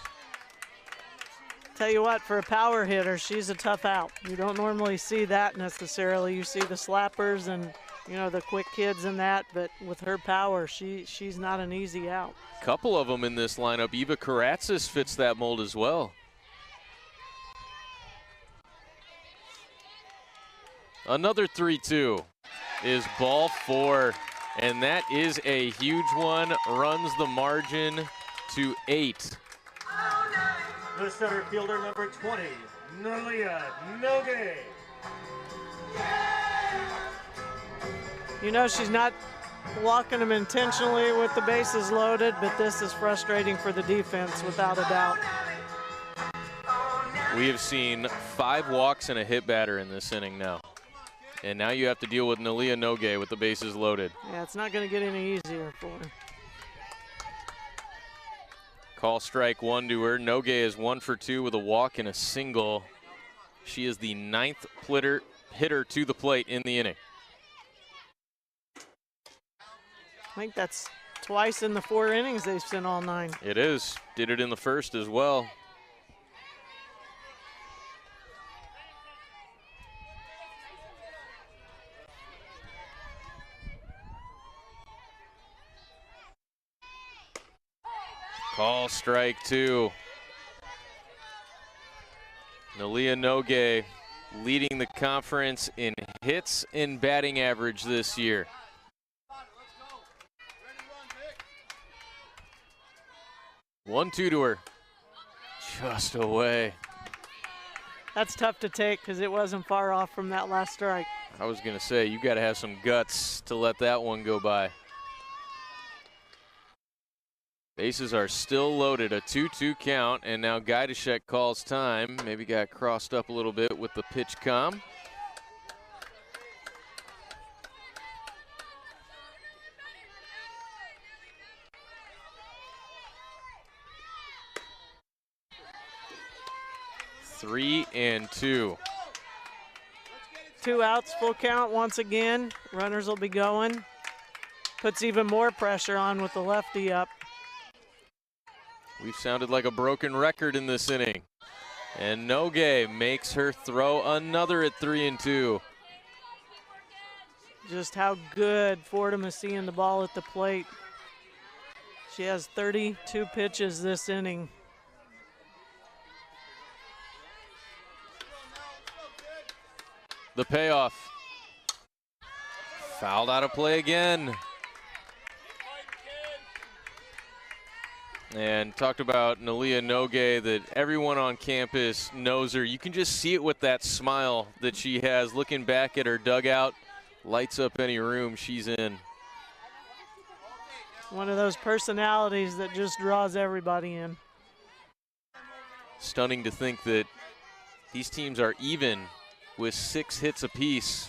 Tell you what, for a power hitter, she's a tough out. You don't normally see that necessarily. You see the slappers and, you know, the quick kids and that, but with her power, she's not an easy out. Couple of them in this lineup. Eva Karatzis fits that mold as well. Another 3-2 is ball 4, and that is a huge one. Runs the margin to 8. The center fielder, number 20, Nalia Nogue. You know, she's not walking them intentionally with the bases loaded, but this is frustrating for the defense without a doubt. We have seen 5 walks and a hit batter in this inning now. And now you have to deal with Nalia Nogue with the bases loaded. Yeah, it's not going to get any easier for her. Call strike 1 to her. Nogue is 1 for 2 with a walk and a single. She is the 9th hitter to the plate in the inning. I think that's twice in the 4 innings they've sent all 9. It is. Did it in the first as well. Call strike 2. Nalia Nogue leading the conference in hits and batting average this year. One, 2 to her. Just away. That's tough to take because it wasn't far off from that last strike. I was going to say, you got to have some guts to let that one go by. Bases are still loaded, a 2-2 count, and now Gajdusek calls time. Maybe got crossed up a little bit with the pitch com. Three and 2. 2 outs, full count once again. Runners will be going. Puts even more pressure on with the lefty up. We've sounded like a broken record in this inning. And Nogue makes her throw another at 3 and 2. Just how good Fordham is seeing the ball at the plate. She has 32 pitches this inning. The payoff. Fouled out of play again. And talked about Nalia Nogue, that everyone on campus knows her. You can just see it with that smile that she has looking back at her dugout. Lights up any room she's in. One of those personalities that just draws everybody in. Stunning to think that these teams are even with 6 hits apiece.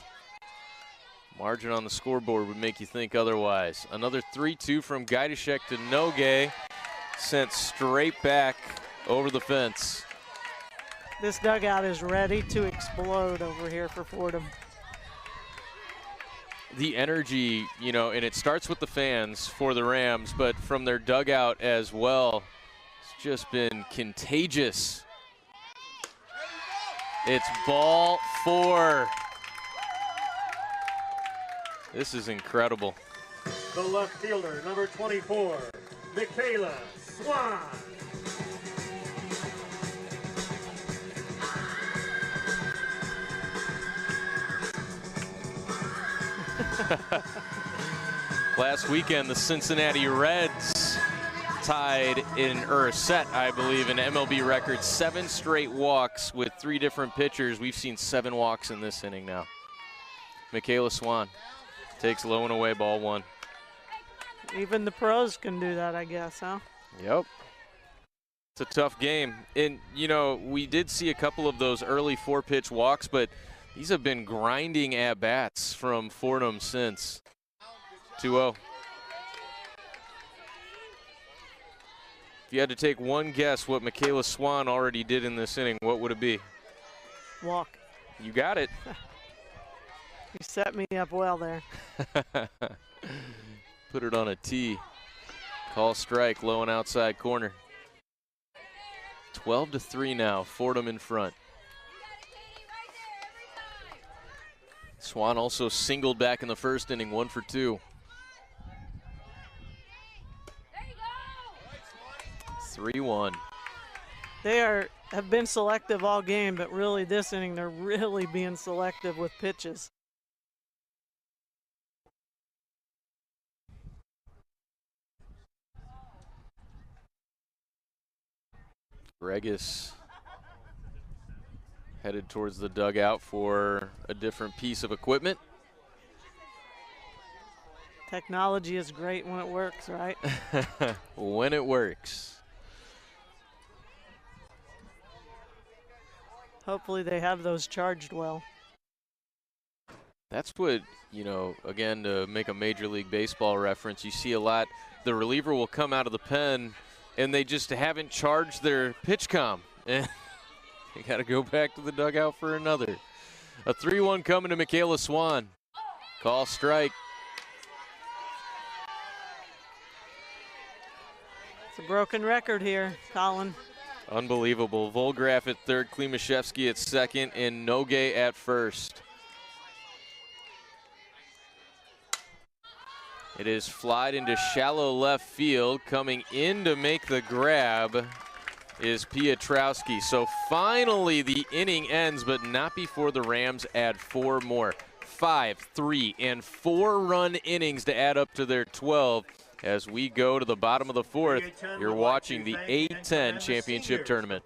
Margin on the scoreboard would make you think otherwise. Another 3-2 from Gajdusek to Nogue. Sent straight back over the fence. This dugout is ready to explode over here for Fordham. The energy, you know, and it starts with the fans for the Rams, but from their dugout as well, it's just been contagious. It's ball 4. This is incredible. The left fielder, number 24, Michaela Swan. Last weekend, the Cincinnati Reds tied set, I believe, an MLB record, 7 straight walks with 3 different pitchers. We've seen 7 walks in this inning now. Michaela Swan takes low and away, ball 1. Even the pros can do that, I guess, huh? Yep. It's a tough game. And, you know, we did see a couple of those early 4-pitch walks, but these have been grinding at-bats from Fordham since. 2-0. If you had to take one guess what Michaela Swan already did in this inning, what would it be? Walk. You got it. You set me up well there. Put it on a tee. Call strike, low and outside corner. 12-3 now, Fordham in front. Swan also singled back in the first inning, 1 for 2. 3-1. They have been selective all game, but really this inning they're really being selective with pitches. Regis headed towards the dugout for a different piece of equipment. Technology is great when it works, right? When it works. Hopefully they have those charged well. That's what, you know, again, to make a Major League Baseball reference, you see a lot. The reliever will come out of the pen and they just haven't charged their pitch comm. And they got to go back to the dugout for another. A 3-1 coming to Michaela Swan. Call strike. It's a broken record here, Colin. Unbelievable. Volgraf at third, Klimaszewski at second, and Nogue at first. It is flied into shallow left field. Coming in to make the grab is Piotrowski. So finally the inning ends, but not before the Rams add 4 more. 5, 3, and 4-run innings to add up to their 12. As we go to the bottom of the 4th, you're watching the A-10 championship tournament.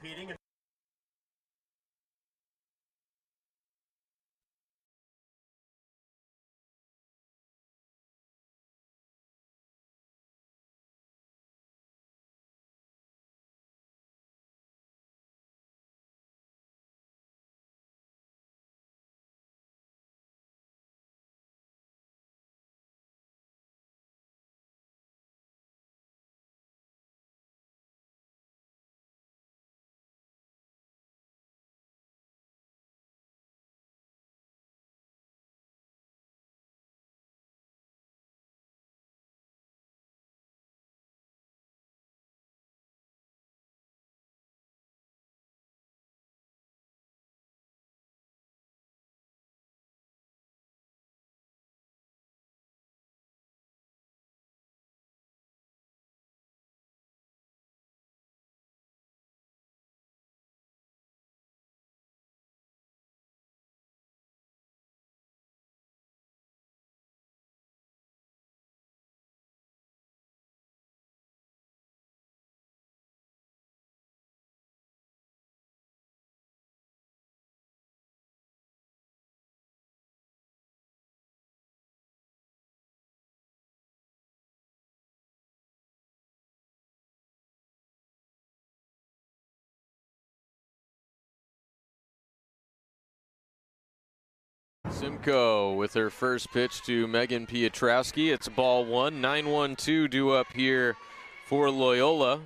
Simcoe with her first pitch to Megan Piotrowski. It's ball 1, 9-1-2 due up here for Loyola.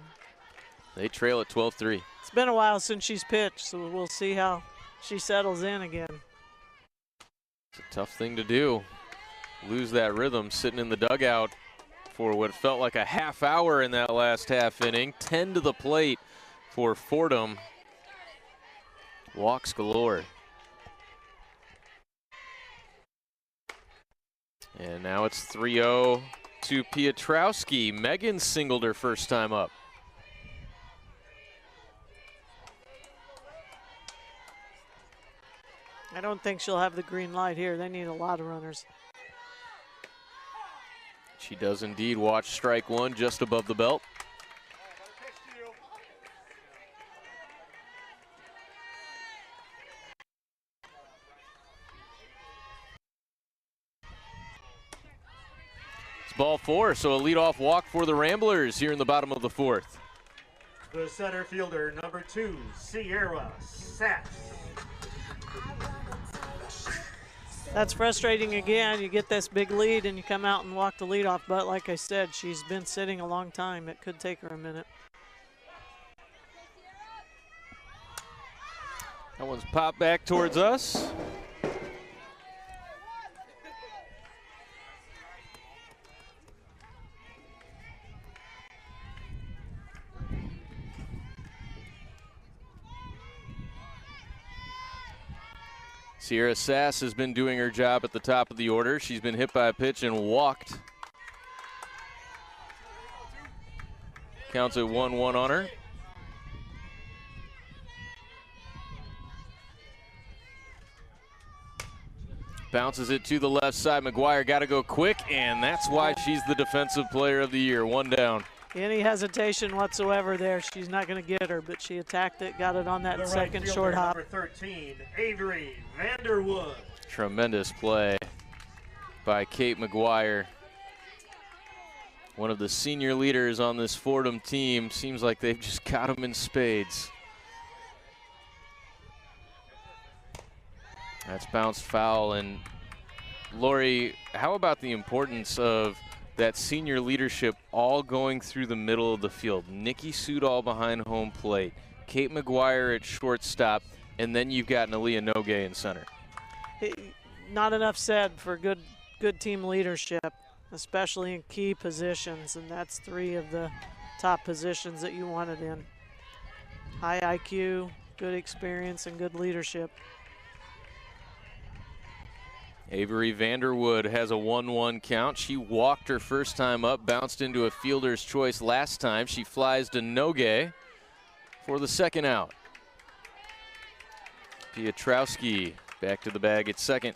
They trail at 12-3. It's been a while since she's pitched, so we'll see how she settles in again. It's a tough thing to do. Lose that rhythm sitting in the dugout for what felt like a half hour in that last half inning. 10 to the plate for Fordham. Walks galore. And now it's 3-0 to Piotrowski. Megan singled her first time up. I don't think she'll have the green light here. They need a lot of runners. She does indeed. Watch strike 1 just above the belt. It's ball 4, so a leadoff walk for the Ramblers here in the bottom of the 4th. The center fielder, number 2, Sierra Sass. That's frustrating again. You get this big lead and you come out and walk the leadoff. But like I said, she's been sitting a long time. It could take her a minute. That one's popped back towards us. Sierra Sass has been doing her job at the top of the order. She's been hit by a pitch and walked. Counts at 1-1 on her. Bounces it to the left side. McGuire got to go quick, and that's why she's the defensive player of the year. 1 down. Any hesitation whatsoever there. She's not going to get her, but she attacked it, got it on that The second right short fielder, hop. number 13, Avery Vanderwood. Tremendous play by Kate McGuire. One of the senior leaders on this Fordham team. Seems like they've just got them in spades. That's bounced foul. And Lori, how about the importance of that senior leadership all going through the middle of the field? Nikki Sudol behind home plate, Kate McGuire at shortstop, and then you've got Nalia Nogue in center. Not enough said for good team leadership, especially in key positions, and that's 3 of the top positions that you wanted in. High IQ, good experience, and good leadership. Avery Vanderwood has a 1-1 count. She walked her first time up, bounced into a fielder's choice last time. She flies to Noge for the second out. Piotrowski back to the bag at second.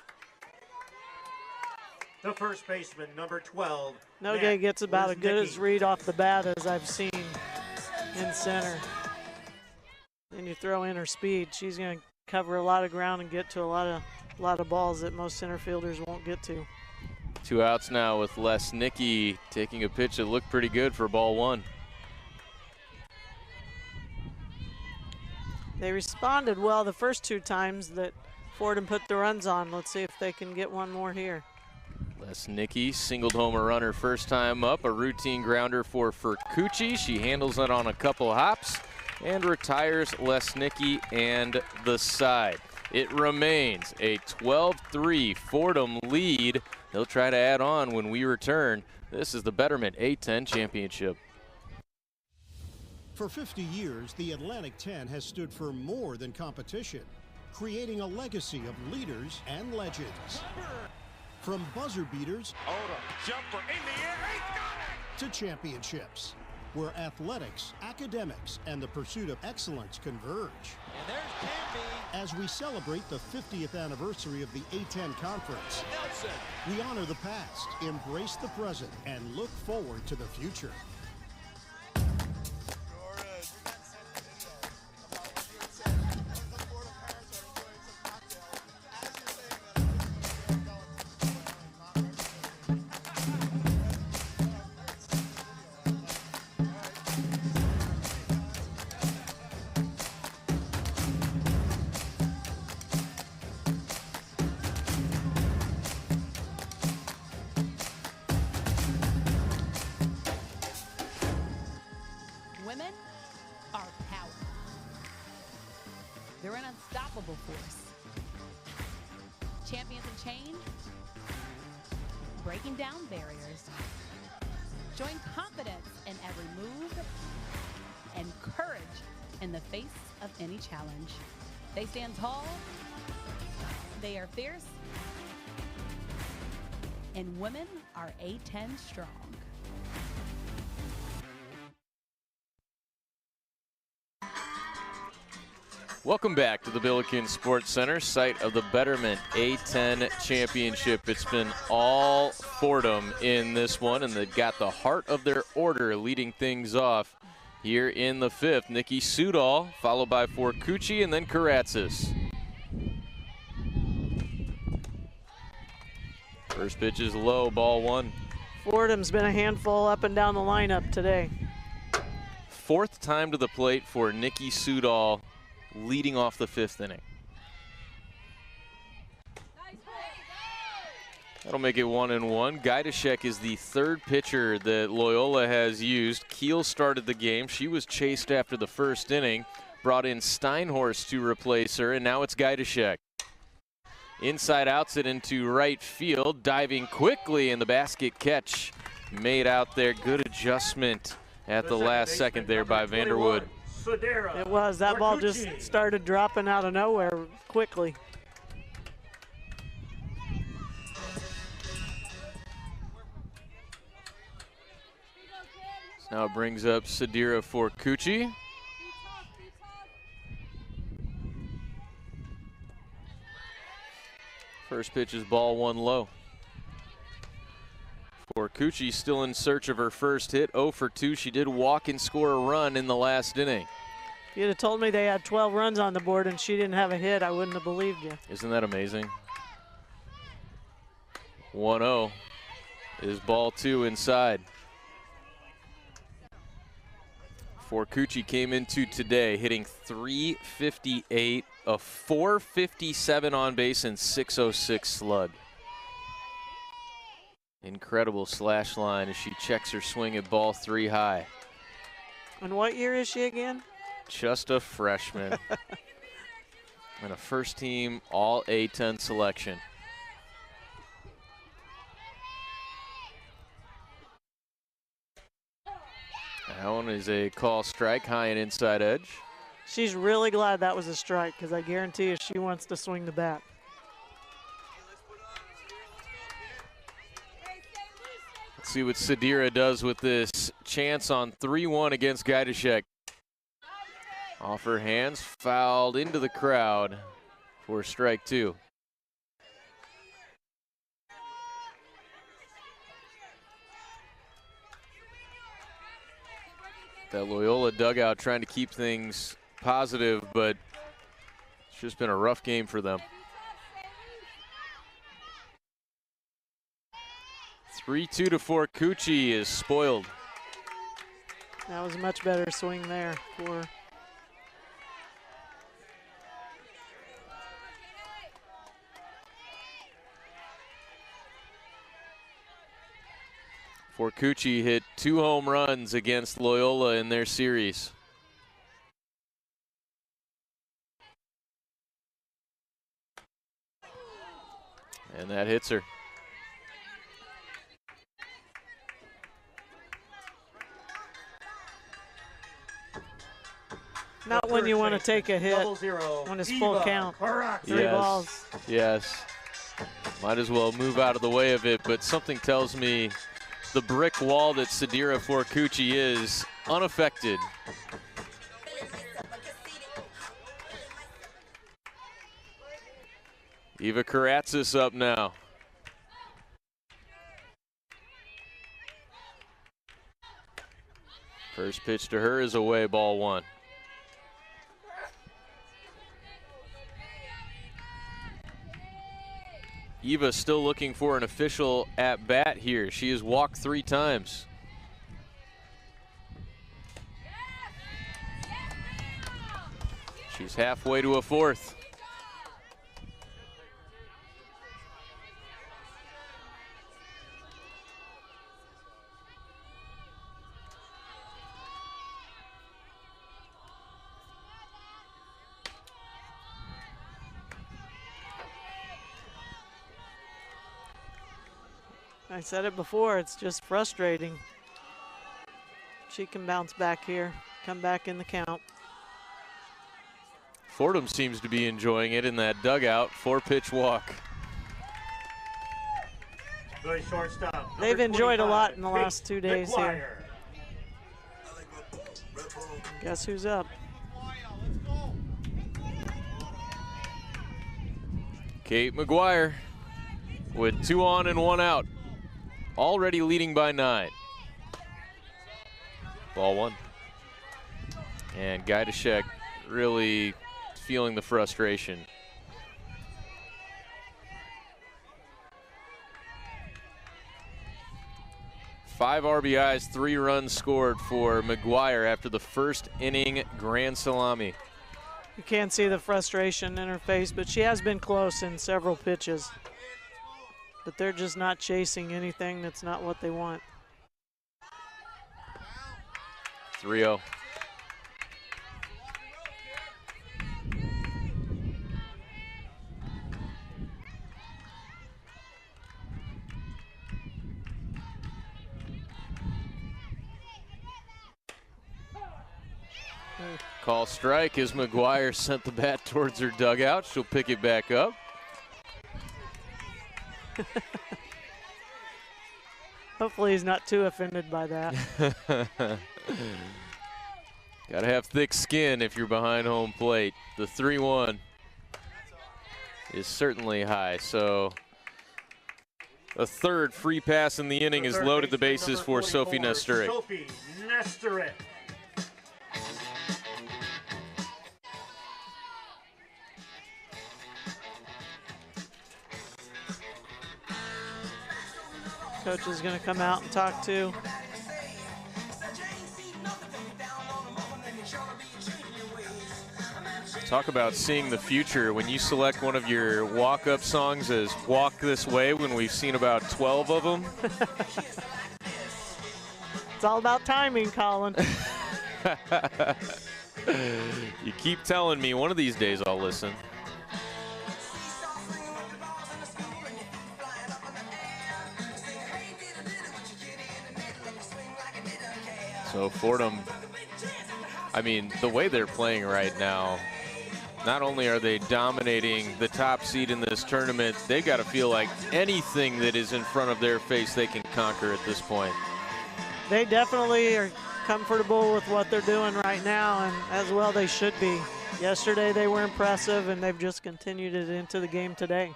The first baseman, number 12. Noge gets about as good as read off the bat as I've seen in center. Then you throw in her speed. She's going to cover a lot of ground and get to a lot of balls that most center fielders won't get to. 2 outs now with Lesnicki taking a pitch that looked pretty good for ball 1. They responded well the first 2 times that Fordham put the runs on. Let's see if they can get one more here. Lesnicki singled home a runner first time up, a routine grounder for Furcucci. She handles it on a couple hops and retires Lesnicki and the side. It remains a 12-3 Fordham lead. They'll try to add on when we return. This is the Betterment A10 Championship. For 50 years, the Atlantic 10 has stood for more than competition, creating a legacy of leaders and legends. From buzzer beaters Jumper in the air, he got it! to championships, where athletics, academics, and the pursuit of excellence converge. And there's Canby. As we celebrate the 50th anniversary of the A10 Conference, Nelson. we honor the past, embrace the present, and look forward to the future. Women are power. They're an unstoppable force. Champions of change, breaking down barriers. Showing confidence in every move and courage in the face of any challenge. They stand tall, they are fierce, and women are A10 strong. Welcome back to the Billiken Sports Center, site of the Betterment A10 Championship. It's been all Fordham in this one, and they've got the heart of their order leading things off here in the 5th. Nikki Sudol, followed by Furcucci, and then Karatzis. First pitch is low, ball 1. Fordham's been a handful up and down the lineup today. 4th time to the plate for Nikki Sudol, leading off the 5th inning. That'll make it 1-1. Gajdusek is the 3rd pitcher that Loyola has used. Keel started the game. She was chased after the 1st inning. Brought in Steinhorst to replace her, and now it's Gajdusek. Inside outs it into right field. Diving quickly, and the basket catch made out there. Good adjustment at the last second there by Vanderwood. It was. That ball just started dropping out of nowhere quickly. So now it brings up Sadira Furcucci. First pitch is ball 1 low. Furcucci still in search of her first hit. 0 for 2. She did walk and score a run in the last inning. If you'd have told me they had 12 runs on the board and she didn't have a hit, I wouldn't have believed you. Isn't that amazing? 1-0 is ball 2 inside. Furcucci came into today hitting .358, a .457 on base, and .606 slug. Incredible slash line as she checks her swing at ball 3 high. And what year is she again? Just a freshman. And a first team all A10 selection. That one is a call strike, high and inside edge. She's really glad that was a strike because I guarantee you she wants to swing the bat. See what Sadira does with this chance on 3-1 against Gajdusek. Off her hands, fouled into the crowd for strike 2. That Loyola dugout trying to keep things positive, but it's just been a rough game for them. 3-2 to Forcucci is spoiled. That was a much better swing there for Forcucci hit 2 home runs against Loyola in their series. And that hits her. not when you want to take a hit when it's full count. 3 balls. Yes. Might as well move out of the way of it, but something tells me the brick wall that Sadira Forcucci is unaffected. Eva Karatzis up now. First pitch to her is away, ball 1. Eva still looking for an official at bat here. She has walked 3 times. She's halfway to a 4th. I said it before, it's just frustrating. She can bounce back here, come back in the count. Fordham seems to be enjoying it in that dugout. 4-pitch walk. The shortstop. They've enjoyed a lot in the last 2 days here. Guess who's up? Kate McGuire with 2 on and 1 out. Already leading by 9. Ball 1. And Gajdusek really feeling the frustration. Five RBIs, 3 runs scored for McGuire after the first inning grand salami. You can't see the frustration in her face, but she has been close in several pitches. But they're just not chasing anything that's not what they want. 3-0. Call strike as McGuire sent the bat towards her dugout. She'll pick it back up. Hopefully he's not too offended by that. Gotta have thick skin if you're behind home plate. The 3-1 is certainly high, so a third free pass in the inning has loaded the bases for Sophie Nesterik. Sophie Nesterik. Coach is going to come out and talk to. Talk about seeing the future. When you select one of your walk-up songs as Walk This Way, when we've seen about 12 of them. It's all about timing, Colin. You keep telling me one of these days I'll listen. So Fordham, I mean, the way they're playing right now, Not only are they dominating the top seed in this tournament, they got to feel like anything that is in front of their face they can conquer at this point. They definitely are comfortable with what they're doing right now, and as well they should be. Yesterday they were impressive, and they've just continued it into the game today.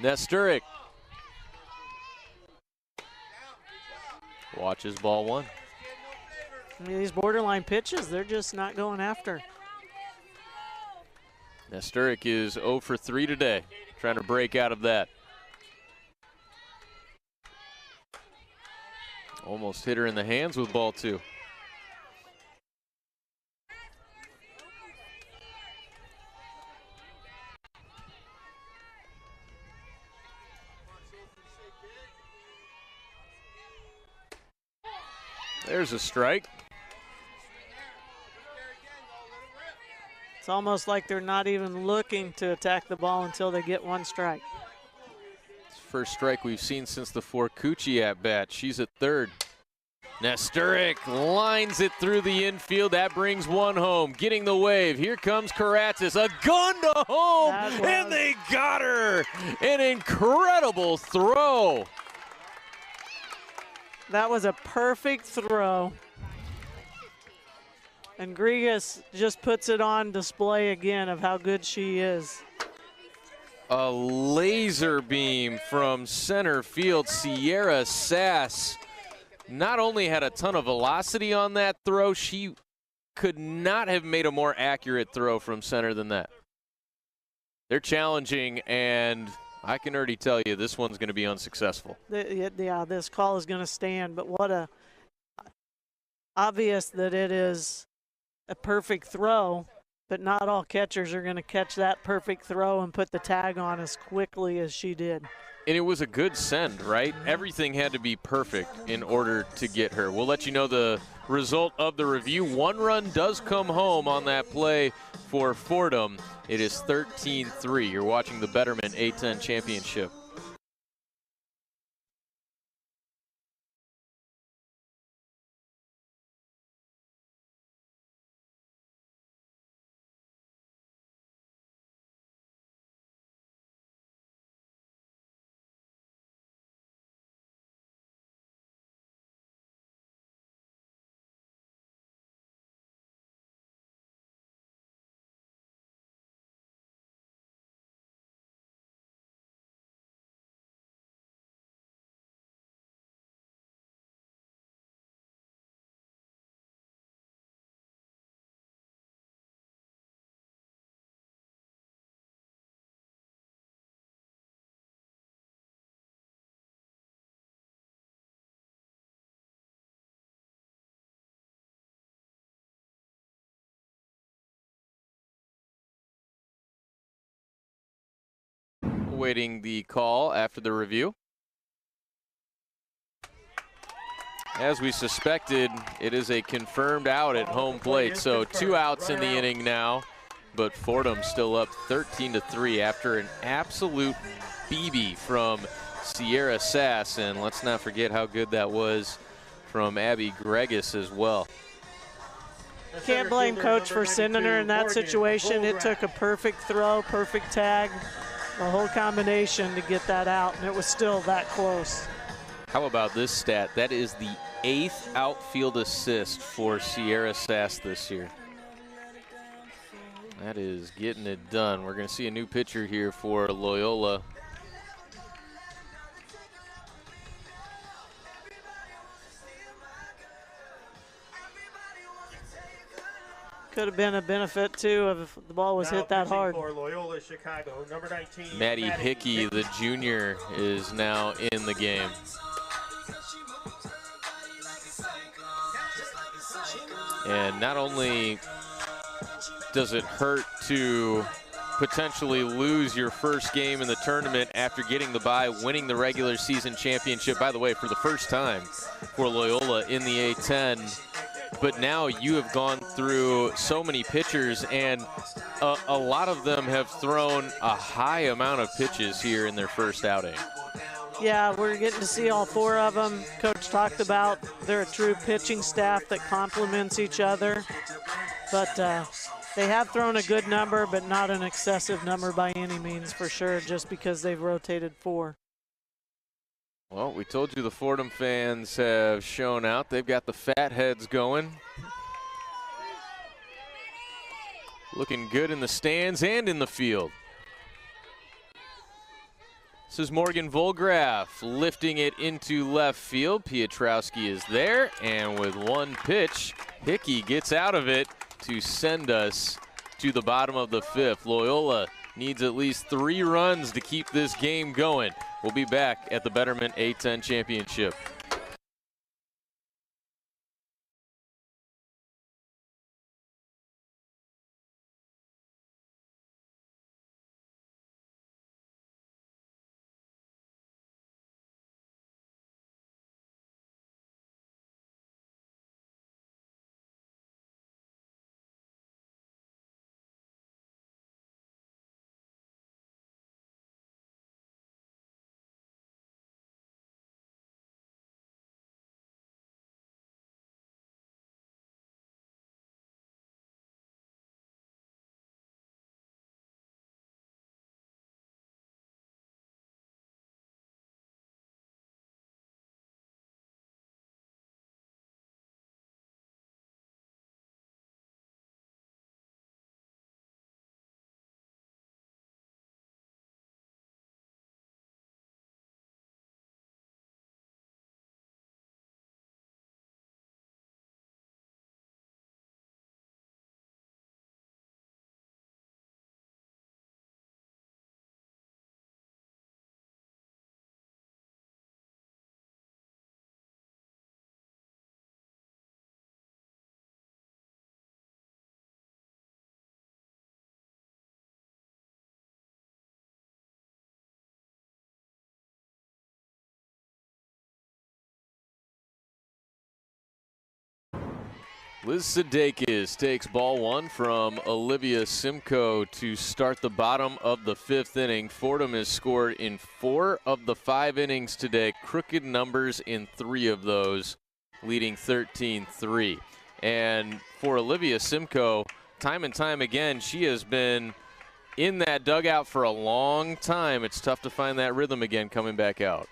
Nesterik watches ball one. I mean, these borderline pitches, they're just not going after. Nesterik is 0 for 3 today, trying to break out of that. Almost hit her in the hands with ball two. There's a strike. It's almost like they're not even looking to attack the ball until they get one strike. It's the first strike we've seen since the Forcucci at bat. She's at third. Nesterik lines it through the infield. That brings one home. Getting the wave. Here comes Karatzis. A gun to home, and they got her. An incredible throw. That was a perfect throw. And Grigas just puts it on display again of how good she is. A laser beam from center field. Sierra Sass not only had a ton of velocity on that throw, she could not have made a more accurate throw from center than that. They're challenging, and I can already tell you this one's going to be unsuccessful. Yeah, this call is going to stand, but what a obvious that it is a perfect throw, but not all catchers are going to catch that perfect throw and put the tag on as quickly as she did. And it was a good send, right? Everything had to be perfect in order to get her. We'll let you know the result of the review. One run does come home on that play for Fordham. It is 13-3. You're watching the Betterment A10 Championship. Awaiting the call after the review. As we suspected, it is a confirmed out at home plate, so 2 outs in the inning now, but Fordham still up 13-3 after an absolute BB from Sierra Sass, and let's not forget how good that was from Abby Gregus as well. Can't blame Coach for sending her in that situation. It took a perfect throw, perfect tag, the whole combination to get that out, and it was still that close. How about this stat? That is the 8th outfield assist for Sierra Sass this year. That is getting it done. We're going to see a new pitcher here for Loyola. Could have been a benefit, too, if the ball was hit that hard. For Loyola Chicago, number 19, Maddie Hickey, the junior, is now in the game. And not only does it hurt to potentially lose your first game in the tournament after getting the bye, winning the regular season championship, by the way, for the first time for Loyola in the A10, but now you have gone through so many pitchers, and a lot of them have thrown a high amount of pitches here in their first outing. Yeah, we're getting to see all 4 of them. Coach talked about they're a true pitching staff that complements each other. But They have thrown a good number, but not an excessive number by any means, for sure, just because they've rotated 4. Well, we told you the Fordham fans have shown out. They've got the fat heads going. Looking good in the stands and in the field. This is Morgan Volgraff lifting it into left field. Piotrowski is there, and with one pitch, Hickey gets out of it to send us to the bottom of the 5th. Loyola needs at least 3 runs to keep this game going. We'll be back at the Betterment A10 Championship. Liz Sudeikis takes ball 1 from Olivia Simcoe to start the bottom of the 5th inning. Fordham has scored in 4 of the 5 innings today. Crooked numbers in 3 of those, leading 13-3. And for Olivia Simcoe, time and time again, she has been in that dugout for a long time. It's tough to find that rhythm again coming back out.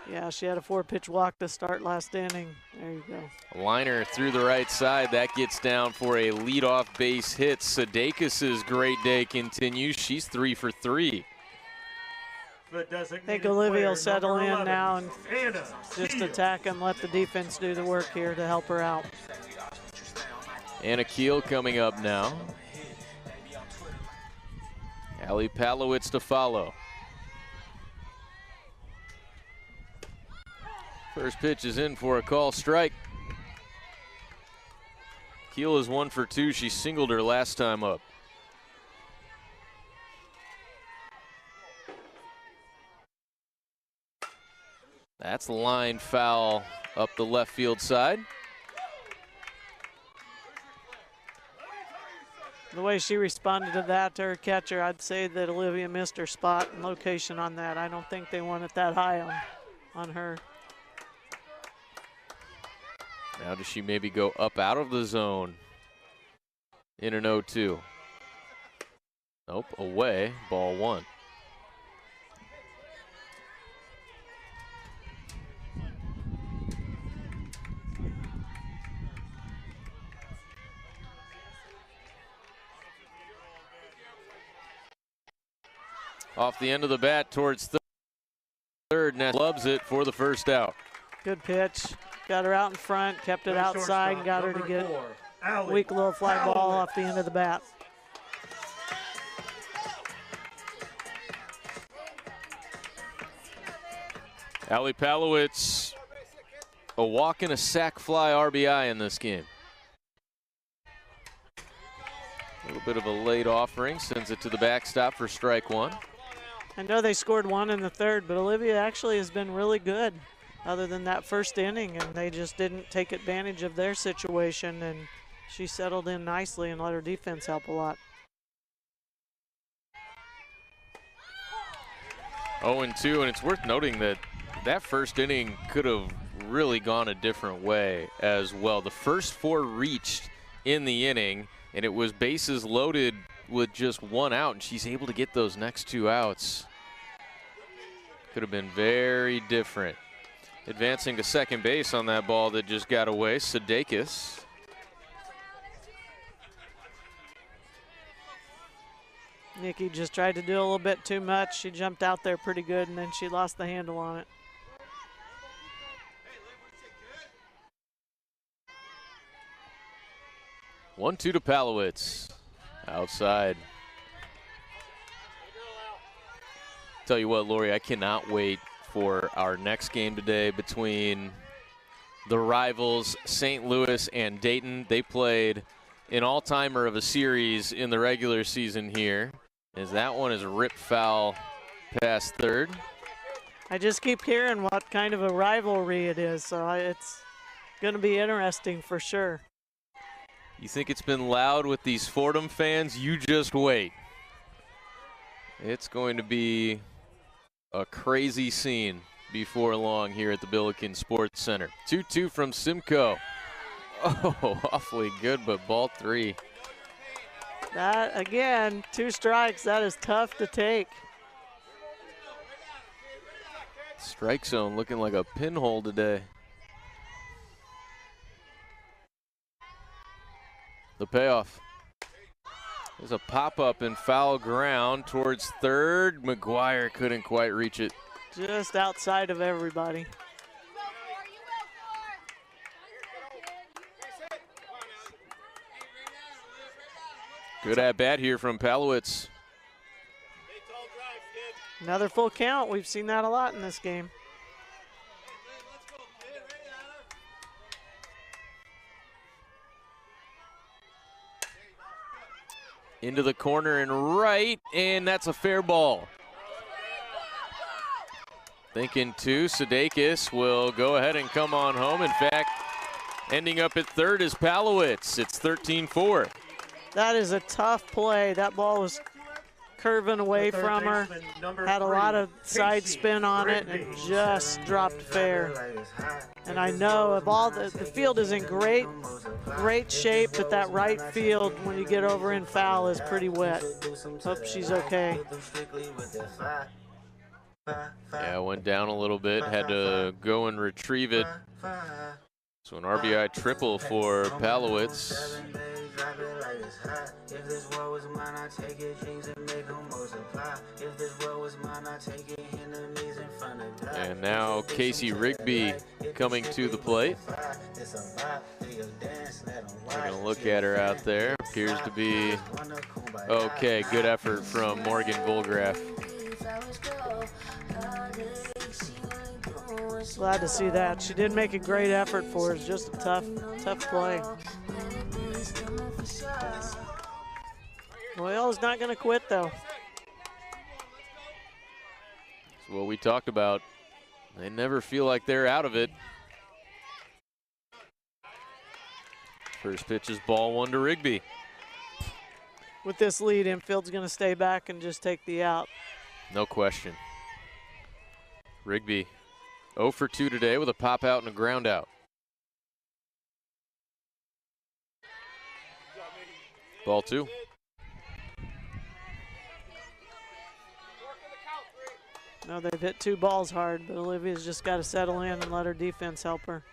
Yeah, she had a 4-pitch walk to start last inning. There you go. A liner through the right side. That gets down for a leadoff base hit. Sudeikis' great day continues. She's 3 for 3. I think Olivia will settle in now and just attack and let the defense do the work here to help her out. Anna Keel coming up now. Allie Palowitz to follow. First pitch is in for a call strike. Keel is 1 for 2. She singled her last time up. That's the line foul up the left field side. The way she responded to that to her catcher, I'd say that Olivia missed her spot and location on that. I don't think they want it that high on her. Now does she maybe go up out of the zone in an 0-2? Nope, away, ball 1. Off the end of the bat towards third, Ness loves it for the first out. Good pitch. Got her out in front, kept it outside, and got her to get a weak little fly ball off the end of the bat. Allie Palowitz, a walk and a sac fly RBI in this game. A little bit of a late offering, sends it to the backstop for strike 1. I know they scored 1 in the 3rd, but Olivia actually has been really good other than that first inning, and they just didn't take advantage of their situation, and she settled in nicely and let her defense help a lot. 0-2, and it's worth noting that that first inning could have really gone a different way as well. The first 4 reached in the inning. and it was bases loaded with just one out, and she's able to get those next 2 outs. Could have been very different. Advancing to second base on that ball that just got away, Sudeikis. Nikki just tried to do a little bit too much. She jumped out there pretty good, and then she lost the handle on it. One-two to Palowitz. Outside. Tell you what, Lori, I cannot wait for our next game today between the rivals St. Louis and Dayton. They played an all-timer of a series in the regular season here, as that one is ripped foul past third. I just keep hearing what kind of a rivalry it is, so it's going to be interesting for sure. You think it's been loud with these Fordham fans? You just wait. It's going to be a crazy scene before long here at the Billiken Sports Center. 2-2 from Simcoe. Oh, awfully good, but ball 3. That, again, 2 strikes. That is tough to take. Strike zone looking like a pinhole today. The payoff. There's a pop-up in foul ground towards third. McGuire couldn't quite reach it. Just outside of everybody. Good at bat here from Palowitz. Another full count. We've seen that a lot in this game. Into the corner and right, and that's a fair ball. Thinking 2, Sudeikis will go ahead and come on home. In fact, ending up at third is Palowitz. It's 13-4. That is a tough play. That ball was curving away from her. Had a lot of side spin on it and just dropped fair. And I know of all the field is in great shape, but that right field when you get over in foul is pretty wet. Hope she's okay. Yeah, went down a little bit, had to go and retrieve it. So an RBI triple for Palowitz. And now Casey Rigby coming to the plate. We're going to look at her out there. Appears to be okay. Good effort from Morgan Volgraff. Glad to see that. She did make a great effort for us. Just a tough play. Loyal's not going to quit, though. That's what we talked about. They never feel like they're out of it. First pitch is ball 1 to Rigby. With this lead, infield's going to stay back and just take the out. No question. Rigby 0 for 2 today with a pop out and a ground out. Ball 2. No, they've hit 2 balls hard, but Olivia's just got to settle in and let her defense help her.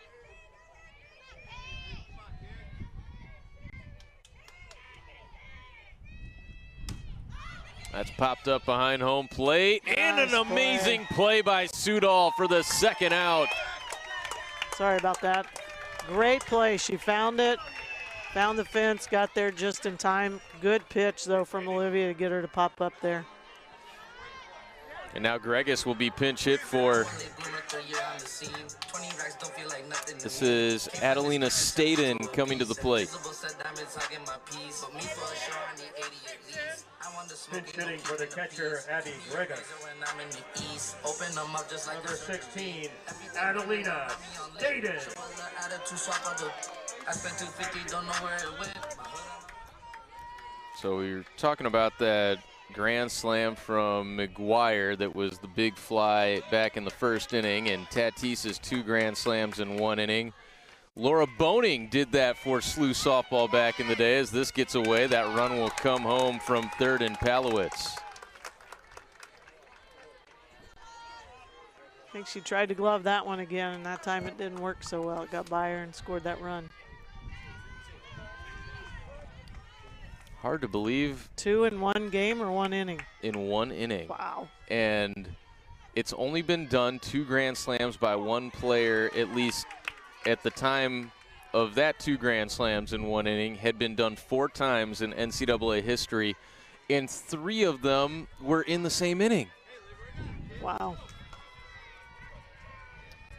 That's popped up behind home plate, and an amazing play by Sudol for the second out. Sorry about that. Great play. She found it, found the fence, got there just in time. Good pitch, though, from Olivia to get her to pop up there. And now Gregus will be pinch hit for. This is Adelina Staten coming to the plate. Pinch hitting for the catcher, Abby Gregus. Number 16, Adelina Staten. So we were talking about that grand slam from McGuire that was the big fly back in the first inning, and Tatis's 2 grand slams in 1 inning. Laura Boning did that for SLU softball back in the day. As this gets away, that run will come home from third and Palowitz. I think she tried to glove that one again, and that time it didn't work so well. It got by her and scored that run. Hard to believe. 2 in one game or 1 inning? In 1 inning. Wow. And it's only been done 2 Grand Slams by one player, at least at the time of that 2 Grand Slams in 1 inning, had been done 4 times in NCAA history, and 3 of them were in the same inning. Wow.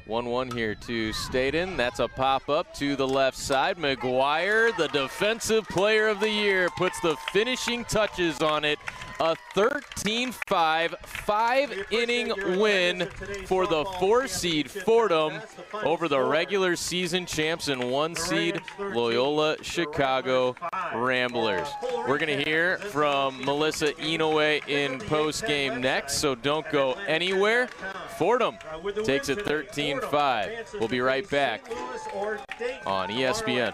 1-1 here to Staten. That's a pop-up to the left side. McGuire, the Defensive Player of the Year, puts the finishing touches on it. A 13-5, 5-inning win for the 4-seed Fordham over the regular season champs and 1-seed Loyola Chicago Ramblers. We're going to hear from Melissa Inoue in post-game next, so don't go anywhere. Fordham takes it 13-5. We'll be right back on ESPN.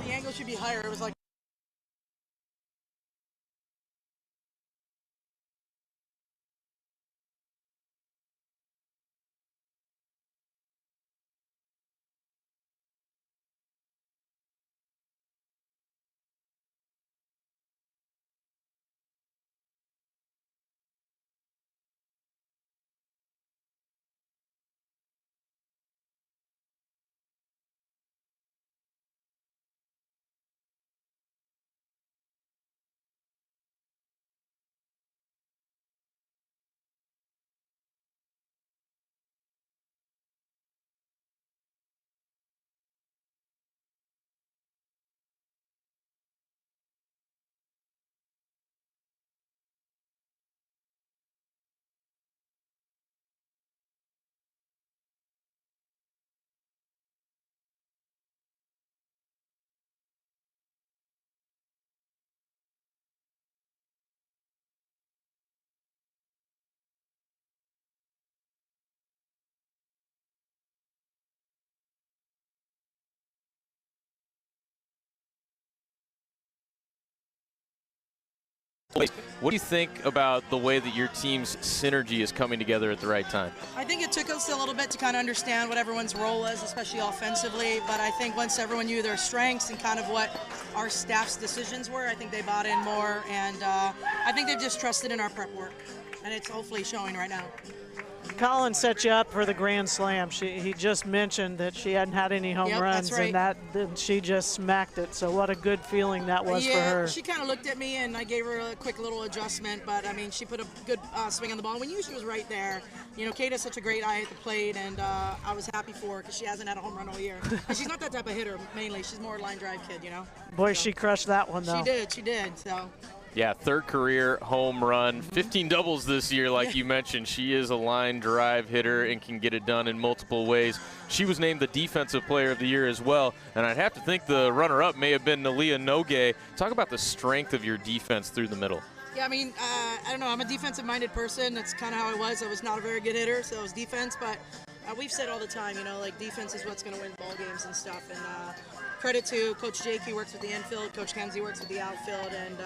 The angle should be higher. It was like What do you think about the way that your team's synergy is coming together at the right time? I think it took us a little bit to kind of understand what everyone's role is, especially offensively. But I think once everyone knew their strengths and kind of what our staff's decisions were, I think they bought in more. And I think they've just trusted in our prep work. And it's hopefully showing right now. Colin set you up for the Grand Slam. He just mentioned that she hadn't had any home runs, that's right. and she just smacked it. So what a good feeling that was for her. She kind of looked at me, and I gave her a quick little adjustment. But, I mean, she put a good swing on the ball. We knew she was right there. You know, Kate has such a great eye at the plate, and I was happy for her because she hasn't had a home run all year. And she's not that type of hitter, mainly. She's more a line drive kid, you know. Boy, she crushed that one, though. She did. So. Yeah, third career home run, 15 doubles this year, like you mentioned. She is a line drive hitter and can get it done in multiple ways. She was named the Defensive Player of the Year as well, and I'd have to think the runner-up may have been Nalia Nogue. Talk about the strength of your defense through the middle. Yeah, I mean, I don't know. I'm a defensive-minded person. That's kind of how I was. I was not a very good hitter, so it was defense. But we've said all the time, like defense is what's going to win ball games and stuff. And credit to Coach Jake, he works with the infield. Coach Kenzie works with the outfield. And,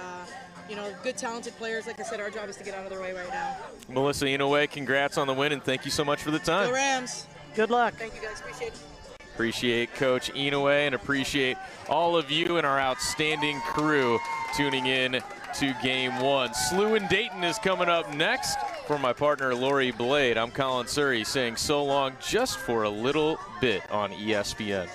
good, talented players. Like I said, our job is to get out of their way right now. Melissa Inoue, congrats on the win, and thank you so much for the time. Go Rams. Good luck. Thank you, guys. Appreciate it. Appreciate Coach Inoue and appreciate all of you and our outstanding crew tuning in to Game 1. SLU and Dayton is coming up next. For my partner, Lori Blade, I'm Colin Surrey saying so long just for a little bit on ESPN.